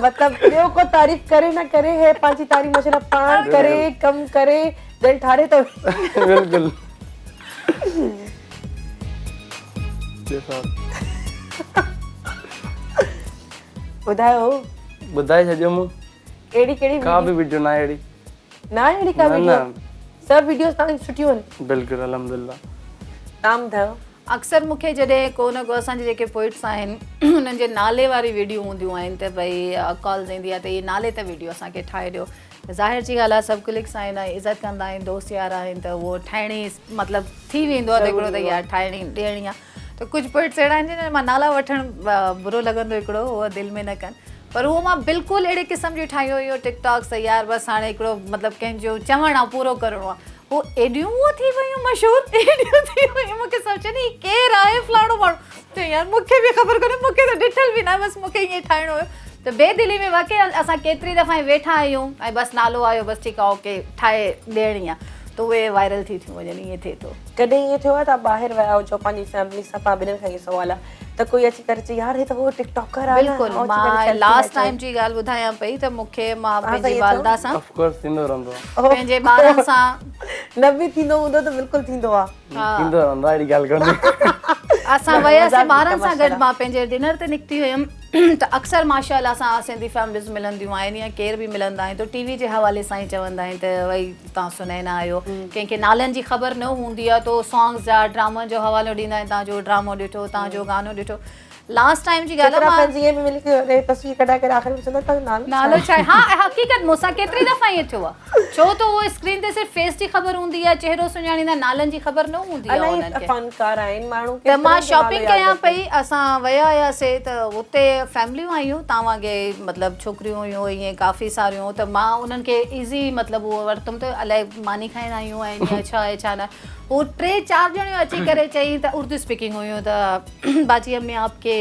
मतलब ॿियो को तारीफ़ करे न करे, हे पंहिंजी तारीफ़ माशाल्लाह पाण करे कम करे दिल ठारे तो। बिल्कुल। ॿुधाए छॾियो मूं। कहिड़ी कहिड़ी का बि वीडियो न आहे अहिड़ी। न आहे अहिड़ी का वीडियो? सभु वीडियोस तव्हांजी सुठियूं आहिनि? बिल्कुलु अल्हम्दुलिल्लाह। तव्हां ॿुधायो। अक्सर मूंखे जॾहिं को न को असांजे जेके पोइट्स आहिनि उन्हनि जे नाले वारी वीडियो हूंदियूं आहिनि त भई कॉल्स ईंदी आहे त इहे नाले ते वीडियो असांखे ठाहे ॾियो। ज़ाहिर जी ॻाल्हि आहे सभु क्लिक्स आहिनि, इज़त कंदा आहिनि, दोस्त यार आहिनि, त उहो ठाहिणी मतिलबु थी वेंदो आहे त हिकिड़ो त यार ठाहिणी ॾियणी आहे। त कुझु पोइट्स अहिड़ा आहिनि जिन मां नाला वठणु बुरो लॻंदो हिकिड़ो, उहो दिलि में न कनि, पर उहो मां बिल्कुलु अहिड़े क़िस्म जो ठाहियो हुयो टिकटॉक त यार बसि हाणे हिकिड़ो मतिलबु कंहिंजो चवणु आहे पूरो करिणो आहे। वो एडियूं वो थी वियूं मशहूर, एडियूं थी वियूं। मूंखे सोचनी केरु आहे फलाणो माण्हू, त यार मूंखे बि ख़बर कोन्हे, मूंखे त ॾिठल बि न, बसि मूंखे ईअं ठाहिणो हुयो। त बेदिली में वाक़ई असां केतिरी दफ़ा वेठा आहियूं ऐं बसि नालो आयो, बसि ठीकु आहे ओके ठाहे ॾियणी आहे, त उहे वायरल थी थियूं वञनि। ईअं थिए थो। कॾहिं ईअं थियो आहे तव्हां ॿाहिरि विया हुजो पंहिंजी फैमिली सां, तव्हां ॿिन्हिनि खां इहो सुवालु आहे त कोई अची करे चई यार हे त उहो टिकटॉकर आहे? बिल्कुलु। मां लास्ट टाइम जी ॻाल्हि ॿुधायां पई त मूंखे मां पंहिंजी वालदा सां ऑफकोर्स थींदो रहंदो आहे, पंहिंजे ॿारनि सां न बि थींदो हूंदो त बिल्कुलु थींदो आहे, थींदो रहंदो आहे, अहिड़ी ॻाल्हि कोन्हे। असां वियासीं ॿारनि सां गॾु, मां पंहिंजे डिनर ते निकिती हुयमि त अक्सर माशाअल्लाह असां सिंधी फैमिलीज़ मिलंदियूं आहिनि या केर बि मिलंदा आहिनि त टीवी जे हवाले सां ई चवंदा आहिनि त भई तव्हां सुनैना आहियो। कंहिंखे नालनि जी ख़बर न हूंदी आहे त सॉन्ग्स जा ड्रामनि जो हवालो ॾींदा आहिनि, तव्हांजो ड्रामो ॾिठो, तव्हांजो गानो ॾिठो। लास्ट टाइम जी ॻाल्हि आहे, तस्वीर कढाए करे आख़िर में चवंदा त नालो छा आहे। हा हक़ीक़त मूंसां केतिरी दफ़ा ईअं थियो आहे, छो त उहो स्क्रीन ते सिर्फ़ु फेस जी ख़बर हूंदी आहे, चहिरो सुञाणींदा, नालनि जी ख़बर न हूंदी आहे उन्हनि खे। फनकार आहिनि माण्हू। त मां शॉपिंग कयां पई, असां विया हुआसीं त हुते फैमिलियूं आहियूं, तव्हां वांगुरु मतिलबु छोकिरियूं हुयूं ईअं काफ़ी सारियूं, त मां उन्हनि खे ईज़ी मतिलबु उहो वरितुमि त अलाए मानी खाईंदा आहियूं ऐं या छा आहे छा न। पोइ 3-4 ॼणियूं अची करे चई त उर्दू स्पीकिंग हुयूं त बाजी अम्मी आपके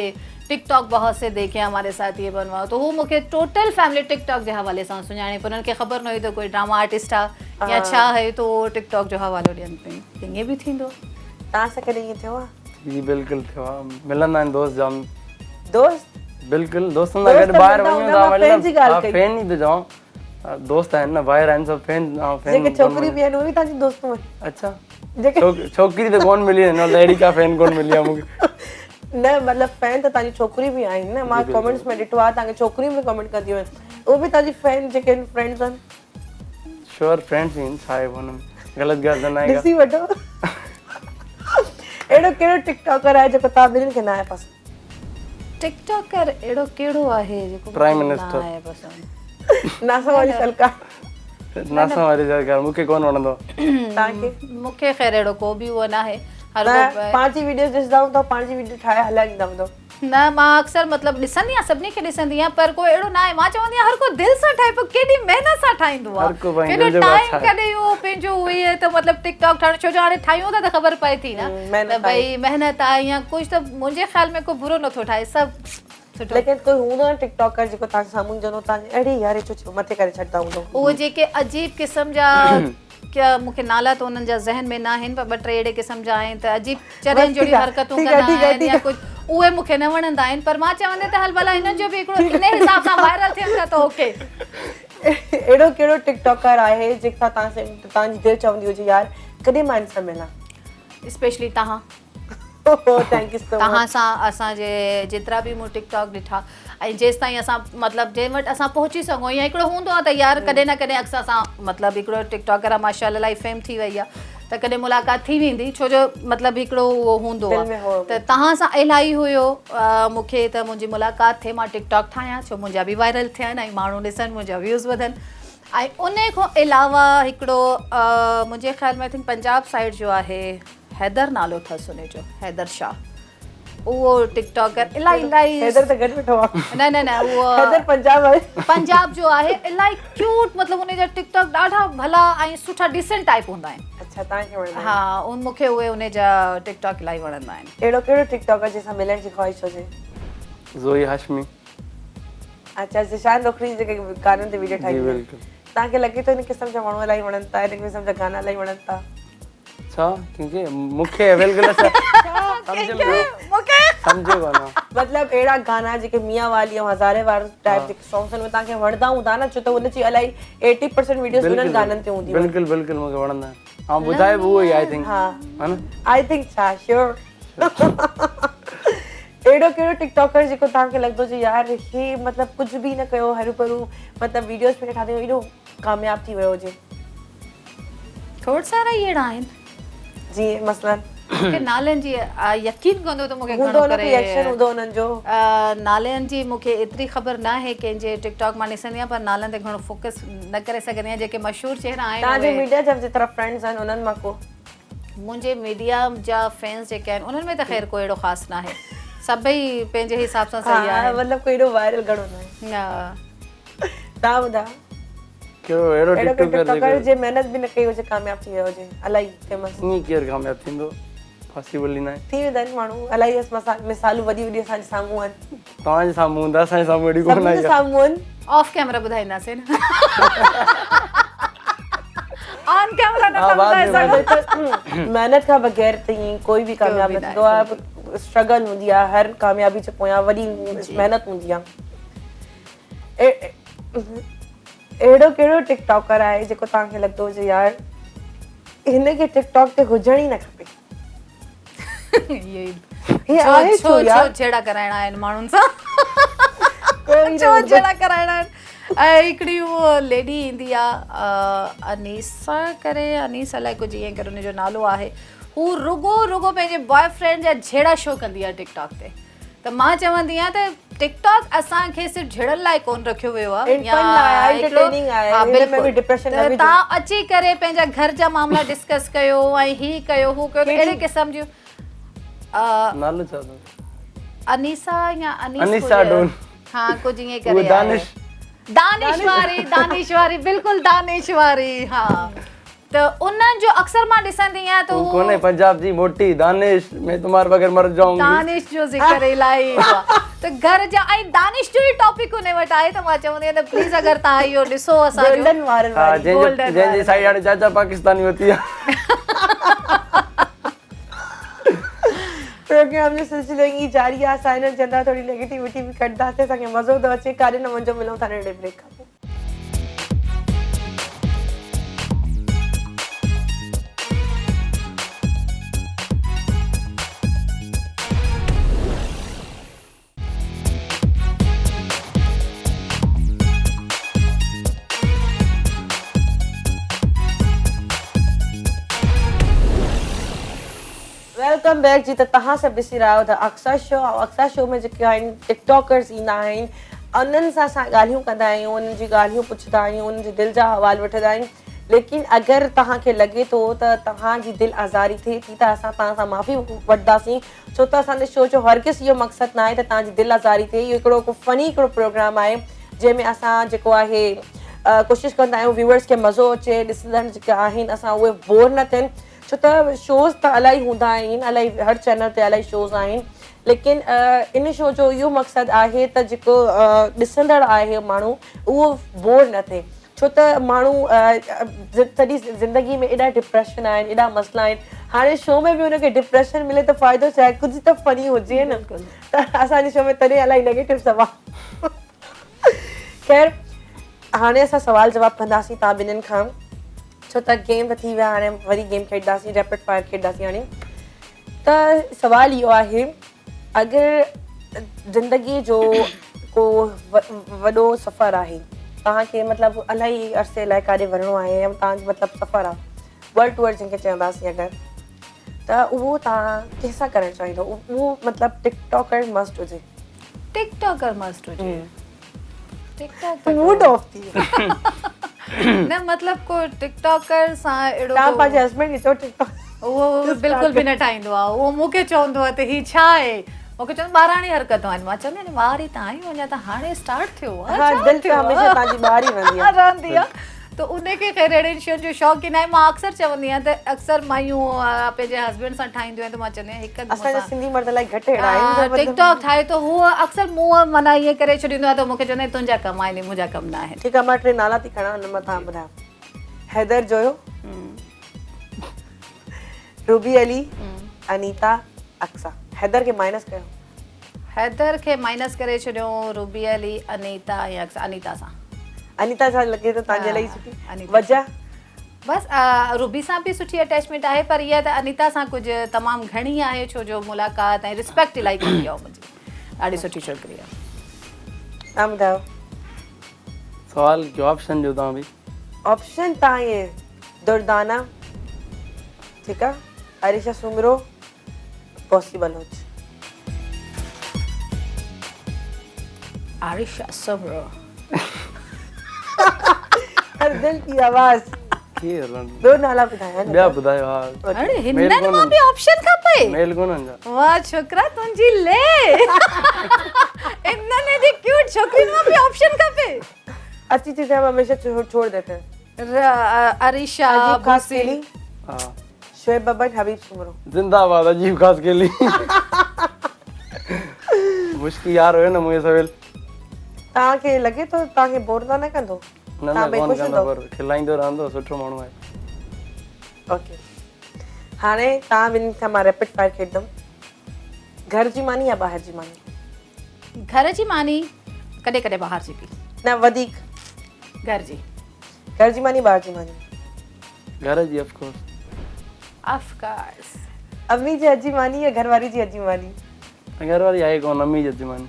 टिकटॉक बहुत से देखे हमारे साथ ये बनवाओ, तो वो मूंखे टोटल फैमिली टिकटॉक जे हवाले सां सुञाणे। पर उन्हनि खे ख़बर न हुई त कोई ड्रामा आर्टिस्ट आहे या छा आहे, त उहो टिकटॉक जो हवालो ॾियनि पई। ईअं बि थींदो। तव्हां सां कॾहिं ईअं थियो आहे? जी बिल्कुलु थियो आहे, मिलंदा आहिनि दोस्त जाम। दोस्त? बिल्कुलु दोस्तनि सां गॾु ॿाहिरि वञूं था, मतिलबु फैन ई त चवां, दोस्त आहिनि न, ॿाहिरि आहिनि सभु फैन। जेके छोकिरी बि आहिनि उहे बि तव्हांजी दोस्तूं आहिनि? अच्छा, छोकिरी त कोन मिली आहे, अहिड़ी का फैन कोन मिली आहे मूंखे। न मतिलबु फैन त तव्हांजी छोकिरी बि आहिनि न, मां कमेंट्स में ॾिठो आहे तव्हांखे छोकिरियूं बि कमेंट कंदियूं आहिनि, उहे बि तव्हांजी फैन जेके आहिनि फ्रेंड्स आहिनि? श्योर फ्रेंड्स आहिनि, छा आहे हुन में ग़लति ॻाल्हि त न आहे। ॾिसी वठो अहिड़ो कहिड़ो टिकटॉकर आहे जेको तव्हां ॿिन्हिनि खे न आहे पसंदि? टिकटॉकर अहिड़ो कहिड़ो आहे जेको प्राइम मिनिस्टर आहे पसंदि? नासा वाली सरकार। नासा वारी जगह मूंखे कोन वणंदो तव्हांखे मूंखे ख़ैर अहिड़ो को बि उहो न आहे हर त को पंहिंजी वीडियोस ॾिसंदा हूं त पंहिंजी वीडियो ठाहे हलाए ॾींदा हूंदो न मां अक्सर मतिलबु ॾिसंदी आहियां सभिनी खे ॾिसंदी आहियां पर कोई अहिड़ो न आहे मां चवंदी आहियां हर को दिलि सां ठाहे पोइ केॾी महिनत सां ठाहींदो हर को आहे पंहिंजो केॾो जॻह टाइम छा आहे। कॾहिं उहो पंहिंजो उहे त मतिलबु टिकटॉक ठाहिण छो जो हाणे ठाहियूं था त ख़बर पए थी न महिनत त भई महिनत आहे या कुझु त मुंहिंजे ख़्याल में को बुरो नथो ठाहे सभु सुठो लेकिन कोई हूंदो न टिकटॉकर जेको तव्हांखे साम्हूं ईंदो तव्हां अड़े यार हे छो मथे करे छॾंदा हूंदो उहे जेके अजीब क़िस्म जा क्या मूंखे नाला त उन्हनि जा ज़हन में न आहिनि पर ॿ टे अहिड़े क़िस्म जा आहिनि त अजीब चरनि जहिड़ियूं हरकतूं कंदा आहिनि या कुझु उहे मूंखे न वणंदा आहिनि पर मां चवंदी त हल भला हिननि जो बि हिकिड़ो इन हिसाब सां वायरल थियनि था त ओके अहिड़ो कहिड़ो टिकटॉकर आहे जेका तव्हांजी दिलि चवंदी हुजे यार कॾहिं मां हिन सां मिलां स्पेशली तव्हां थैंक यू सो मच तव्हां सां असांजे जेतिरा बि मूं टिकटॉक ॾिठा ऐं जेसि ताईं असां मतिलबु जंहिं वटि असां पहुची सघूं या हिकिड़ो हूंदो आहे त यार कॾहिं न कॾहिं अक्सर सां मतिलबु हिकिड़ो टिकटॉकर आहे माशाल्लाह इलाही फेम थी वई आहे त कॾहिं मुलाक़ात थी वेंदी छो जो मतिलबु हिकिड़ो उहो हूंदो दिलि में हो। आहे त तव्हां सां इलाही हुयो मूंखे त मुंहिंजी मुलाक़ात थिए मां टिकटॉक ठाहियां छो मुंहिंजा बि वायरल थियनि ऐं माण्हू ॾिसनि मुंहिंजा व्यूज़ वधनि ऐं उन खां अलावा हिकिड़ो मुंहिंजे ख़्याल में आई थिंक पंजाब साइड जो आहे हैदर नालो अथसि उन जो हैदर शाह उहो टिकटॉकर इलाही इलाही हैदर त गॾु वेठो आहे न न न उहो हैदर पंजाब आहे पंजाब जो आहे इलाही क्यूट मतिलबु उन जा टिकटॉक ॾाढा भला ऐं सुठा डिसेंट टाइप हूंदा आहिनि अच्छा तव्हांखे वणंदो हा उन मूंखे उहे उन जा टिकटॉक इलाही वणंदा आहिनि अहिड़ो कहिड़ो टिकटॉकर जंहिंसां मिलण जी ख़्वाहिश हुजे ज़ोई हाशमी अच्छा ज़िशान नौकरी जेके गाननि ते वीडियो जी ठाही बिल्कुलु तव्हांखे लॻे थो इन क़िस्म जा माण्हू इलाही वणनि था इन क़िस्म जा गाना इलाही वणनि था छा क्योंकि मूंखे अवेलेबल सम्झो कोन मतिलबु अहिड़ा गाना जेके मियां वाली ऐं हज़ारे वार टाइप जेके सॉन्ग्स में तव्हांखे वणंदा हूंदा न छो त हुनजी इलाही 80% वीडियोस उन्हनि गाननि ते हूंदियूं बिल्कुलु बिल्कुलु मूंखे वणंदा आहिनि ऐं ॿुधाए बि उहो ई आई थिंक हा है न आई थिंक छा श्योर अहिड़ो कहिड़ो टिकटॉकर जेको तव्हांखे लॻंदो हुजे यार हे मतिलबु कुझु बि न कयो हरू भरू मतिलबु वीडियोस में ठाहियो एॾो कामयाबु थी वियो हुजे थोरा सारा ई अहिड़ा आहिनि जीअं मसलन मूंखे नालनि जी यकीन कंदो त मूंखे हूंदो घणो न करे रिएक्शन हूंदो हुननि जो नालनि जी मूंखे एतिरी ख़बर न आहे कंहिंजे टिकटॉक मां ॾिसंदी आहियां पर नालनि ते घणो फोकस न करे सघंदी आहियां जेके मशहूरु चेहरा तव्हांजे आहिनि मीडिया जा जेतिरा फ्रेंड्स आहिनि उन्हनि मां को मुंहिंजे मीडिया जा फैंस जेके आहिनि उन्हनि में त ख़ैर कोई अहिड़ो ख़ासि न आहे सभई पंहिंजे हिसाब सां सही आहे मतिलबु कोई एॾो वायरल घणो न आहे तव्हां ॿुधायो कहिड़ो अहिड़ो अहिड़ो कोई टिकटॉकर टिकटॉकर जे महिनत बि न कई हुजे कामयाबु थी वियो हुजे इलाही फेमस ईअं केरु कामयाबु थींदो पॉसिबल ई न आहे थी वेंदा आहिनि माण्हू इलाही मिसालूं वॾी वॾी असांजे साम्हूं आहिनि तव्हांजे साम्हूं हूंदा असांजे साम्हूं अहिड़ी कोन सभिनी आई जे आहे साम्हूं आहिनि ऑफ कैमरा ॿुधाईंदासीं न ऑन कैमरा न हा, बाद में ॿुधाए सघूं महिनत खां बग़ैर त ईअं कोई बि कामयाबु न थींदो आहे स्ट्रगल हूंदी आहे हर कामयाबी जे पोयां वॾी महिनत हूंदी आहे अहिड़ो कहिड़ो टिकटॉकर आहे जेको तव्हांखे लॻंदो हुजे यार हिनखे टिकटॉक ते हुजण ई न खपे हे आहे छो यार छेड़ा कराइणा आहिनि माण्हुनि सां कोई छो छेड़ा कराइणा आहिनि ऐं हिकिड़ी उहा लेडी ईंदी आहे अनीसा करे अनीस अलाए कुझु ईअं करे हुनजो नालो आहे हू रुगो पंहिंजे बॉयफ्रेंड जा छेड़ा शो कंदी आहे टिकटॉक ते त मां चवंदी आहियां त टिकटॉक असांखे सिर्फ़ु छेड़ण लाइ कोन रखियो वियो आहे तव्हां अची करे पंहिंजा घर जा मामला डिस्कस कयो ऐं ही कयो हू कयो अहिड़े क़िस्म जूं नालो छा अथव? अनीसा या अनीसा डोन हा कुझु ईअं उहो करे दानिश दानिशवारी बिल्कुलु दानिशवारी हा त उन्हनि जो अक्सर मां ॾिसंदी आहियां त तू कोने पंजाब जी मोटी दानिश मैं तुम्हारे बगैर मर जाऊंगी दानिश जो ज़िक्र इलाही त घर जा ऐं दानिश जो ई टॉपिक उन वटि आहे त मां चवंदी आहियां त प्लीज़ अगरि तव्हां इहो ॾिसो असांजो गोल्डन वारनि हाँ वारी जंहिंजी साइड हाणे चाचा पाकिस्तानी होती है प्रोग्राम जो सिलसिलो ई जारी आहे असां हिननि चवंदा थोरी नेगेटिविटी बि कढंदासीं असांखे मज़ो थो अचे काॾे न वञो मिलूं था नंढे ब्रेक खां पोइ वेलकम बैक जी त तव्हां सभु ॾिसी रहिया आहियो द अक्सा शो में जेके आहिनि टिकटॉकर्स ईंदा आहिनि उन्हनि सां असां ॻाल्हियूं कंदा आहियूं, उन्हनि जी ॻाल्हियूं पुछंदा आहियूं, उन्हनि जे दिलि जा हवाल वठंदा आहियूं। लेकिन अगरि तव्हांखे लॻे थो त तव्हांजी दिलि आज़ारी थिए थी त असां तव्हां सां माफ़ी वठंदासीं, छो त असांजे शो जो हरगिज़ इहो मक़सदु न आहे त तव्हांजी दिलि आज़ारी थिए। इहो हिकिड़ो फनी हिकिड़ो प्रोग्राम आहे जंहिंमें असां जेको आहे कोशिशि कंदा आहियूं व्यूअर्स खे मज़ो अचे, ॾिसंदड़ जेके आहिनि असां उहे बोर न थियनि, छो त शोज़ त इलाही हूंदा आहिनि, इलाही हर चैनल ते इलाही शोज़ आहिनि। लेकिन इन शो जो इहो मक़सदु आहे त जेको ॾिसंदड़ आहे माण्हू उहो बोर न थिए, छो त माण्हू सॼी ज़िंदगी में एॾा डिप्रेशन आहिनि, एॾा मसइला आहिनि। हाणे शो में बि हुनखे डिप्रेशन मिले त फ़ाइदो छा आहे, कुझु त फनी हुजे न, त असांजे शो में तॾहिं इलाही नेगेटिव सवाल। ख़ैर हाणे असां सवाल जवाबु कंदासीं तव्हां ॿिन्हिनि खां, छो त गेम त थी विया, हाणे वरी गेम खेॾंदासीं, रैपिड फायर खेॾंदासीं। हाणे त सवाल इहो आहे, अगरि ज़िंदगी जो को वॾो सफ़र आहे, तव्हांखे मतिलबु इलाही अरसे लाइ काॾे वञिणो आहे, या तव्हांजो मतिलबु सफ़र आहे वर्ल्ड टूर जंहिंखे चवंदासीं अगरि, त उहो तव्हां कंहिंसां करणु चाहींदो? उहो मतिलबु टिकटॉकर मस्ट हुजे? टिकटॉकर मस्ट हुजे। मूड ऑफ थी वियो। न मतिलबु को टिकटॉकर सां अहिड़ो तव्हां पंहिंजे हस्बैंड खे चओ टिकटॉक, उहो बिल्कुलु बि न ठाहींदो आहे। उहो मूंखे चवंदो आहे त हीअ छा आहे, मूंखे चवंदो ॿारहाणी हरकतूं आहिनि। मां चवंदी आहियां ॿार ई त आई वञा त हाणे स्टार्ट थियो आहे, हा दिलि त हमेशह तव्हांजी ॿार ई रहंदी आहे। त उनखे ख़ैर अहिड़े शयुनि जो शौक़ु न आहे। मां अक्सर चवंदी आहियां त अक्सर मायूं पंहिंजे हस्बैंड सां ठाहींदियूं आहिनि, त मां चवंदी आहियां हिकु असांजा सिंधी मर्द इलाही घटि अहिड़ा आहिनि टिकटॉक ठाहे त हूअ अक्सर मुंहुं माना ईअं करे छॾींदो आहे, त मूंखे चवंदा आहिनि तुंहिंजा कम आहिनि, मुंहिंजा कम न आहिनि। ठीकु आहे, मां 3 नाला थी खणा, हुन मां तव्हां ॿुधायो। हैदर जोयो, रूबी अली, अनीता अक्सा। हैदर खे माइनस कयो। हैदर खे माइनस करे छॾियो, रूबी अली, अनीता या अनीता सां। अनीता सां लॻे थो तव्हांजे लाइ सुठी अनीता। वजह? बसि रूबी सां बि सुठी अटैचमेंट आहे, पर इहा त अनीता सां कुझु तमामु घणी आहे, छो जो मुलाक़ात ऐं रिस्पेक्ट इलाही कंदी आहे मुंहिंजी, ॾाढी सुठी छोकिरी आहे। तव्हां ॿुधायो। सवाल कयो, ऑप्शन ॾियो तव्हां बि। ऑप्शन तव्हां इहे दुर्दाना, ठीकु आहे, अरिशा सुमरो, पॉसिबल हुज। आरिशा सुमरो। हर दिल की आवाज़। दो नाला ॿुधाया न। ॿिया ॿुधायो। हा अरे हिननि मां बि ऑप्शन खपे? मेल कोन्हनि जा। वाह छोकरा तुंहिंजी ले। इन्हनि जी क्यूट छोकिरियुनि मां बि ऑप्शन खपे। अच्छी चीज़ हम हमेशा छोड़ देते हैं। अरिशा, अजीब खास बूसी। केली, हाँ शोएब बब्बन, हबीब सुमरो। जिंदाबाद अजीब खास केली। मुश्किल यार हुयो न मुंहिंजे सवेल। तव्हांखे लॻे थो तव्हांखे बोर न कंदो? न न कोन कंदो, पर खिलाईंदो रहंदो, सुठो माण्हू आहे। ओके, हाणे तव्हां ॿिन्हिनि खां मां रैपिड फायर खेॾंदमि। घर जी मानी या ॿाहिरि जी मानी? घर जी मानी, कॾहिं कॾहिं ॿाहिरि जी बि। न वधीक? घर जी। घर जी मानी, ॿाहिरि जी मानी? घर जी ऑफ कोर्स। Of course. अम्मी जी अजी मानी या घरवारी जी अजी मानी? घरवारी आहे कोन, अम्मी जी अजी मानी।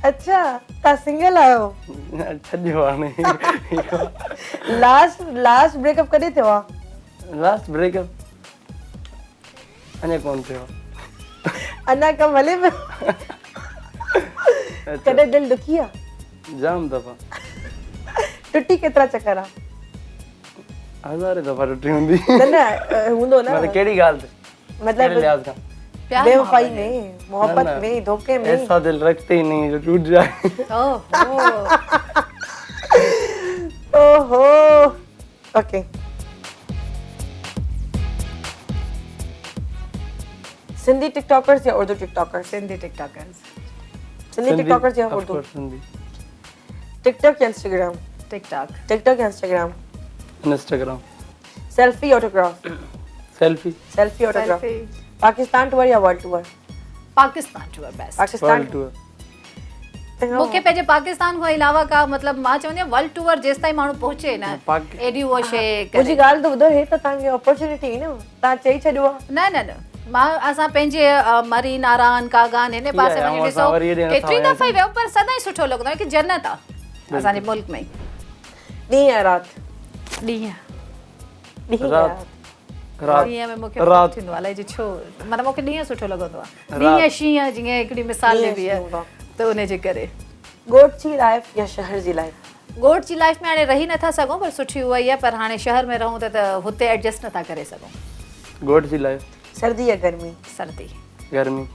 अच्छा, तव्हां सिंगल आहियो? छॾियो हाणे। लास्ट ब्रेकअप कॾहिं थियो आहे? लास्ट ब्रेकअप अञा कोन थियो। अञा कमु हले पियो? कॾहिं दिलि दुखी आहे? जाम दफ़ा। टुटी केतिरा चकर आहे? हज़ारे दफ़ा टुटी हूंदी। न न हूंदो न, मतलब कहिड़ी ॻाल्हि ते? मतलब लिहाज़ खां? बेवफाई में, मोहब्बत में, धोखे में। ऐसा दिल रखते ही नहीं जो टूट जाए। ओहो। ओके, सिंधी टिकटॉकर्स या Urdu TikTokers? Sindhi TikTokers. Sindhi TikTokers या उर्दू? सिंधी। टिकटॉक या इंस्टाग्राम? टिकटॉक। टिकटॉक या Instagram? Instagram. Selfie autograph? Selfie. Selfie autograph. Pakistan tour या world tour? Pakistan tour best. Pakistan tour. मूंखे पंहिंजे पाकिस्तान खां अलावा का मतिलबु मां चवंदी आहियां वर्ल्ड टूर जेसिताईं माण्हू पहुचे न एॾी उहा शइ मुंहिंजी ॻाल्हि त ॿुधो, हे त तव्हांखे अपॉर्चुनिटी न, तव्हां चई छॾियो आहे। न न न मां असां पंहिंजे मरी नारायण कागान हिन पासे वञी ॾिसो केतिरी दफ़ा ई वियो, पर सदाईं सुठो लॻंदो आहे कि जन्नत आहे असांजे मुल्क में। ॾींहं या राति? ॾींहं। ॾींहं या राति? ॾींहं में मूंखे राति। थींदो आहे अलाए जी छो माना मूंखे ॾींहं सुठो लॻंदो आहे ॾींहं शींहं जीअं हिकिड़ी मिसाल ॾिबी आहे त उनजे करे ॻोठ जी लाइफ या शहर जी लाइफ? ॻोठ जी लाइफ में हाणे रही नथा सघूं पर सुठी उहा ई आहे पर हाणे शहर में रहूं त हुते एडजस्ट नथा करे सघूं। ॻोठ जी लाइफ। सर्दी या गर्मी? सर्दी। गर्मी।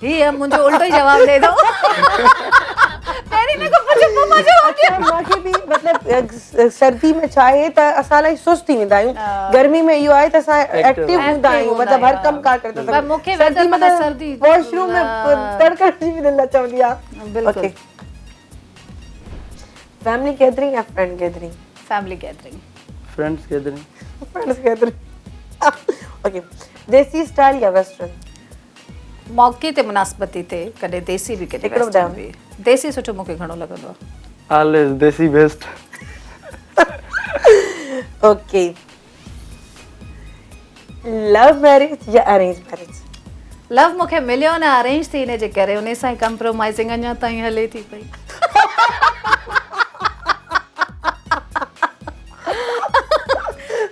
हीअ मुंहिंजो उल्टो ई जवाबु ॾे थो पहिरीं न को पुछो पोइ मां जवाबु ॾियां। मूंखे बि मतिलबु सर्दी में छा आहे त असां इलाही सुस्त थी वेंदा आहियूं, गर्मी में इहो आहे त असां एक्टिव हूंदा आहियूं, मतिलबु हर कमु कार करे था पर मूंखे weather माना सर्दी वॉशरूम में तड़कण जी बि दिलि न चवंदी आहे। बिल्कुलु। फैमिली गैदरिंग या friend gathering? Family gathering. Friends gathering. Friends gathering. Okay, देसी स्टाइल या वेस्टर्न? मौके ते मुनासिबती थिए कॾहिं देसी बि कॾहिं हिकिड़ो वेस्टर्न ॿुधायो। बि। देसी सुठो मूंखे घणो लॻंदो आहे। ऑलवेज देसी बेस्ट। ओके, लव मैरिज या अरेंज मैरिज? लव मूंखे मिलियो न अरेंज थी हिन जे करे उन सां ई कंप्रोमाइज़िंग अञा ताईं हले थी पई।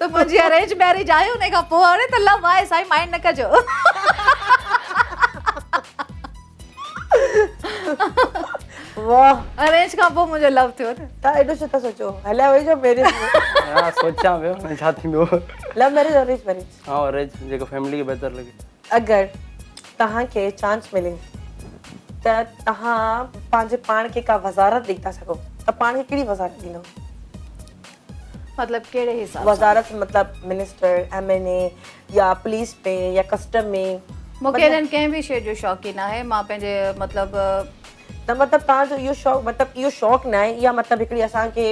त मुंहिंजी अरेंज मैरिज आहे उन खां पोइ हाणे त लव आहे साईं माइंड न कजो। वाह, अरेंज खां पोइ मुंहिंजो लव थियो न। तव्हां एॾो छो था सोचो? हलिया वेझो मैरिज में। हा सोचां पियो हाणे छा थींदो। Love marriage arrange marriage? हा अरेंज जेको फैमिली खे बहितर लॻे। अगरि तव्हांखे चांस मिले त तव्हां पंहिंजे पाण खे का वज़ारत ॾेई था सघो त पाण खे कहिड़ी वज़ारत ॾींदो? मतलब कहिड़े हिसाब वज़ारत मतिलबु मिनिस्टर, MNA या पुलिस में या कस्टम में? मूंखे हिननि कंहिं बि शइ जो शौक़ीन आहे। मां पंहिंजे मतिलबु त मतिलबु तव्हांजो इहो शौक़ु मतिलबु इहो शौक़ु न आहे, इहा मतिलबु हिकिड़ी असांखे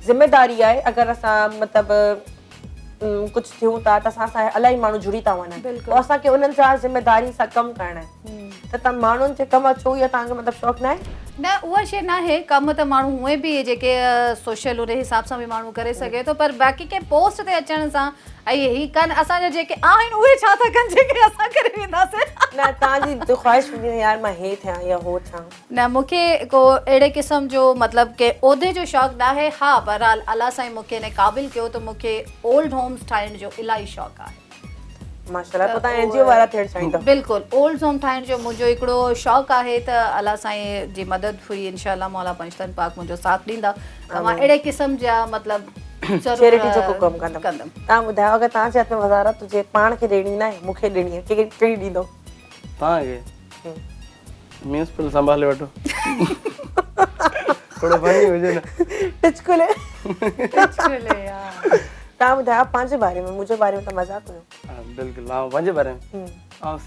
ज़िमेदारी आहे। अगरि असां मतिलबु कुझु थियूं था त असां सां इलाही माण्हू जुड़ी था वञनि, बिल्कुलु। पोइ असांखे उन्हनि सां ज़िमेदारी सां कमु करणु आहे। त तव्हां माण्हुनि जे कमु अचो या तव्हांखे मतिलबु शौक़ु न आहे? न उहा शइ न आहे। कमु त माण्हू उहे बि जेके सोशल उन हिसाब सां बि माण्हू करे सघे थो पर बाक़ी कंहिं पोस्ट ते अचण सां ऐं ही कनि असांजा जेके आहिनि उहे छा था कनि जेके असां करे वेंदासीं। न तव्हांजी ख़्वाहिश हूंदी यार मां हे थियां या हो थियां? न मूंखे को अहिड़े क़िस्म जो मतिलबु के उहिदे जो शौक़ु न आहे। हा बहरहाल अलाह साईं मूंखे हिन क़ाबिल कयो त मूंखे ओल्ड होम्स ठाहिण जो इलाही शौक़ु आहे। माशाल्लाह, पोइ तव्हां NGO वारा थियणु चाहींदव? बिल्कुलु, ओल्ड होम ठाहिण जो मुंहिंजो हिकिड़ो शौक़ु आहे त अलाह साईं जी मदद हुई इंशाअल्लाह मौला पंजतन पाक मुंहिंजो साथ ॾींदा त मां अहिड़े क़िस्म जा मतिलबु चैरिटी जो कमु कंदमि। तव्हां ॿुधायो अगरि तव्हांजे हथ में वज़ारत हुजे पाण खे ॾियणी न आहे, मूंखे ॾियणी आहे, कहिड़ी ॾींदो? तव्हांखे म्यूनिसिपल संभाले वठो। थोड़ो फनी हुजे न। टिचकुले। यार तव्हां ॿुधायो पंहिंजे बारे में, मुंहिंजे बारे में त मज़ाक हुयो। हा बिल्कुलु। हा पंहिंजे बारे में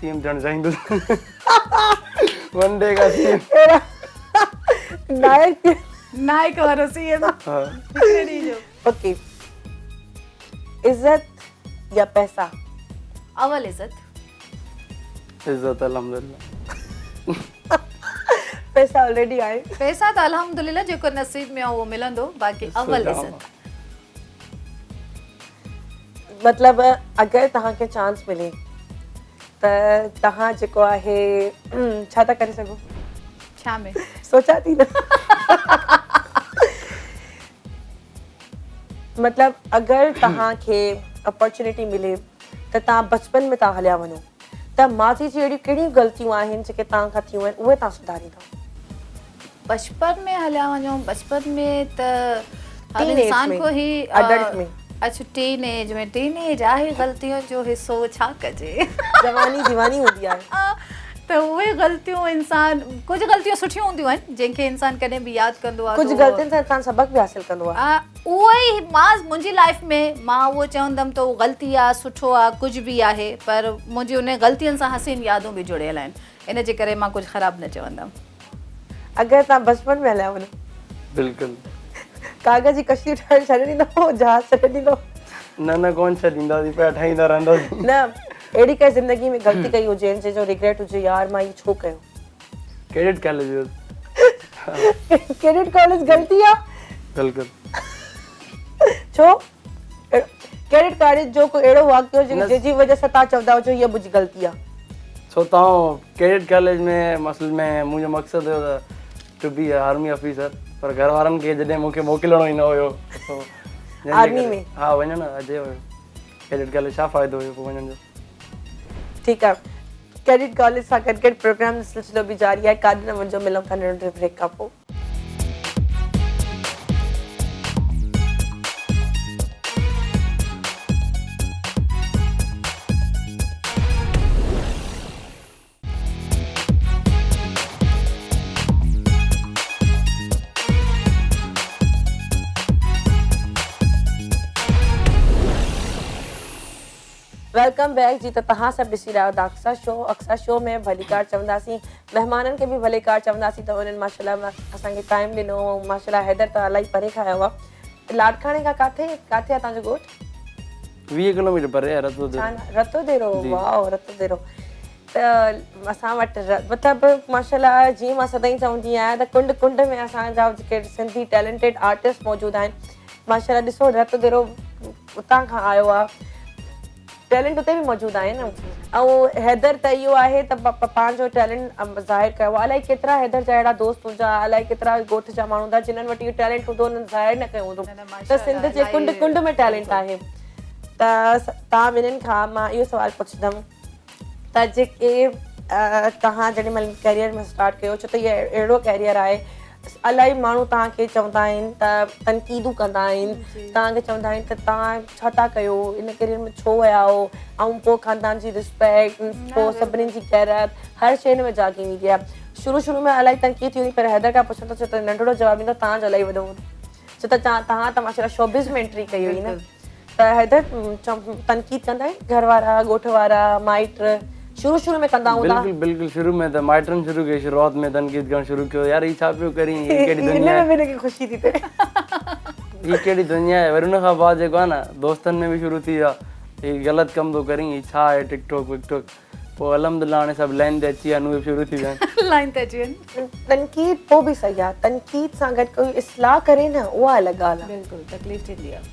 CM थियणु चाहींदुसि। वन डे का CM। नायक वारो CM। हिकिड़े ॾींहं जो। ओके, इज़त या पैसा? अवल इज़त। इज़त अल्हम्दुलिल्लाह। पैसा ऑलरेडी आहे। पैसा त अल्हम्दुलिल्लाह जेको नसीब में आहे उहो मिलंदो, बाक़ी अवल इज़त। मतिलबु अगरि तव्हांखे चांस मिले त तव्हां जेको आहे छा था करे सघो? छा में? सोचा थी न। मतिलबु अगरि तव्हांखे अपॉर्चुनिटी मिले त तव्हां बचपन में तव्हां हलिया वञो त माज़ी जी अहिड़ियूं कहिड़ियूं ग़लतियूं आहिनि जेके तव्हां खां थियूं आहिनि उहे तव्हां सुधारींदव? बचपन में हलिया वञो, बचपन में त हर Teenage इंसान में, को ही adult में। अच्छा टीनेज आहे ग़लतियों जो हिसो छा कजे। जवानी दीवानी हूंदी आहे त उहे ग़लतियूं इंसान कुझु ग़लतियूं सुठियूं हूंदियूं आहिनि जंहिंखे इंसान कॾहिं बि यादि कंदो आहे। कुझु ग़लतियुनि सां इंसान सबक बि हासिल कंदो आहे। उहो ई मुंहिंजी लाइफ में मां उहो चवंदमि त उहो ग़लती आहे, सुठो आहे, कुझु बि आहे पर मुंहिंजी उन ग़लतियुनि सां हसीन यादूं बि जुड़ियल आहिनि, इन जे करे मां कुझु ख़राबु न चवंदमि। अगरि तव्हां बचपन में हलिया वञो बिल्कुलु। कागज़ जी कश्ती ठाहिण छॾे ॾींदो, जहाज छॾे ॾींदो? न कोन छॾींदासीं, पिया ठाहींदा रहंदासीं। न अहिड़ी काई ज़िंदगी में ग़लती कई हुजे जंहिंजो रिग्रेट हुजे यार मां इहो छो कयो? कैडेट कॉलेज जो। कैडेट कॉलेज ग़लती आहे? बिल्कुलु। छो? कैडेट कॉलेज जो कोई अहिड़ो वाक़ियो जंहिंजी वजह सां तव्हां चवंदा हुजो हीअ मुंहिंजी ग़लती आहे? छो तव्हां कैडेट कॉलेज में मसल में मुंहिंजो मक़सदु हुयो त टू बी आर्मी ऑफिसर, पर घर वारनि खे जॾहिं मूंखे मोकिलणो ई न हुयो आर्मी में? हा वञो न अजय हुयो। कैडेट कॉलेज छा फ़ाइदो हुयो पोइ वञण जो। ठीकु आहे, कैडेट कॉलेज सां गॾु गॾु प्रोग्राम जो सिलसिलो बि जारी आहे। काॾे न वञो, मिलूं था नंढे ब्रेक खां पोइ। वेलकम बैक जी। त तव्हां सभु ॾिसी रहिया आहियो अक्सा शो। अक्सा शो में भलीकार चवंदासीं, महिमाननि खे बि भलीकार चवंदासीं। त उन्हनि माशाल्लाह असांखे टाइम ॾिनो। माशाल्लाह हैदर त इलाही परे खां आयो आहे। लाड़काणे खां काथे आहे तव्हांजो ॻोठु? 20 किलोमीटर परे आहे रतोदेरो। रतोदेरो, वाओ रतोदेरो। त असां वटि मतिलबु माशाल्लाह जीअं मां सदाईं चवंदी आहियां त कुंड कुंड में असांजा जेके सिंधी टैलेंटेड आर्टिस्ट मौजूदु आहिनि। माशाल्लाह ॾिसो रतोदेरो उतां खां आयो आहे, टैलेंट उते बि मौजूदु आहिनि। ऐं हैदर त इहो आहे त पंहिंजो टैलेंट ज़ाहिर कयो आहे। अलाए केतिरा हैदर जा अहिड़ा दोस्त हूंदा, अलाए केतिरा ॻोठ जा माण्हू हूंदा जिन्हनि वटि इहो टैलेंट हूंदो, उन्हनि ज़ाहिर न कयो हूंदो। त सिंध जे कुंड कुंड में टैलेंट आहे। त तव्हां ॿिन्हिनि खां मां इहो सुवालु पुछंदमि त जेके तव्हां जेॾी महिल कैरियर में स्टार्ट कयो, छो त इहो अहिड़ो कैरियर आहे, इलाही माण्हू तव्हांखे चवंदा आहिनि त तनक़ीदूं कंदा आहिनि, तव्हांखे चवंदा आहिनि त तव्हां छा था कयो, इन कैरियर में छो विया हो। ऐं पोइ ख़ानदान जी रिस्पेक्ट, पोइ सभिनीनि जी गैरत हर शइ में जागी वेंदी आहे। शुरू में इलाही तनक़ीद थी हुई, पर हैदर खां पुछंदो छो त नंढिड़ो जवाबु ॾींदो तव्हांजो इलाही वॾो हूंदो, छो त तव्हां त माशाल्लाह शोबिज़ में एंट्री कई हुई न। त हैदर तनक़ीद कंदा आहिनि घर वारा, ॻोठ वारा, माइट? शुरू में कंदा हूंदा? बिल्कुल शुरू में त माइटनि शुरू कई, शुरूआत में तनक़ीद करणु शुरू कयो। यार ही छा पियो करी, ही कहिड़ी दुनिया आहे, हिन में ख़ुशी थी थिए। ही कहिड़ी दुनिया आहे। वरी उन खां बाद जेको आहे न दोस्तनि में बि शुरू थी वियो आहे, ही ग़लति कमु थो करी, ही छा आहे टिकटॉक विकटॉक। पोइ अलहमदुलिल्लाह हाणे सभु लाइन ते अची विया आहिनि, उहे बि शुरू थी विया आहिनि। लाइन ते अची वञनि। तनक़ीद पोइ बि सही आहे, तनक़ीद सां गॾु कोई इस्लाह करे न, उहा अलॻि ॻाल्हि आहे। बिल्कुलु तकलीफ़ थींदी आहे।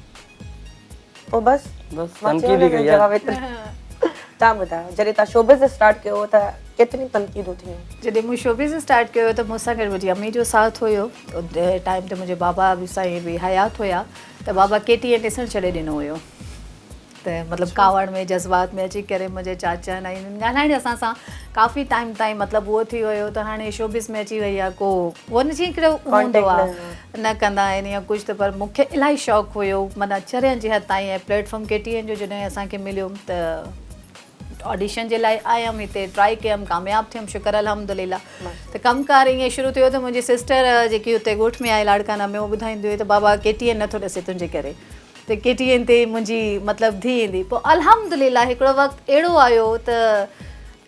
पोइ बसि तनक़ीद ई कई आहे। तव्हां ॿुधायो, जॾहिं तव्हां शोबिज़ स्टार्ट कयो त केतिरी तनक़ीदूं थियूं? जॾहिं मूं शोबिज़ स्टार्ट कयो त मूंसां गॾु मुंहिंजी अम्मी जो साथ हुयो। उन टाइम ते मुंहिंजे बाबा बि साईं बि हयात हुया, त बाबा KTN ॾिसणु छॾे ॾिनो हुयो। त मतिलबु कावड़ में जज़्बात में अची करे मुंहिंजे चाचनि ऐं ॻाल्हाइण असां सां काफ़ी टाइम ताईं मतिलबु उहो थी वियो त हाणे शोबिज़ में अची वई आहे, को उहो न जीअं हिकिड़ो हूंदो आहे न कंदा आहिनि या कुझु। त पर मूंखे इलाही शौक़ु हुयो, माना चरियनि जी हद ताईं। ऐं प्लेटफॉर्म KTN जो जॾहिं असांखे मिलियो त ऑडिशन जे लाइ आयमि, हिते ट्राई कयमि, कामयाबु थियमि, शुक्र अल्हम्दुलिल्लाह। त कमकार ईअं शुरू थियो त मुंहिंजी सिस्टर जेकी हुते ॻोठ में आहे लाड़काना में, उहो ॿुधाईंदी हुई त बाबा KTN नथो ॾिसे तुंहिंजे करे, त KTN ते मुंहिंजी मतिलबु धीउ ईंदी। पोइ अल्हम्दुलिल्लाह हिकिड़ो वक़्तु अहिड़ो आयो त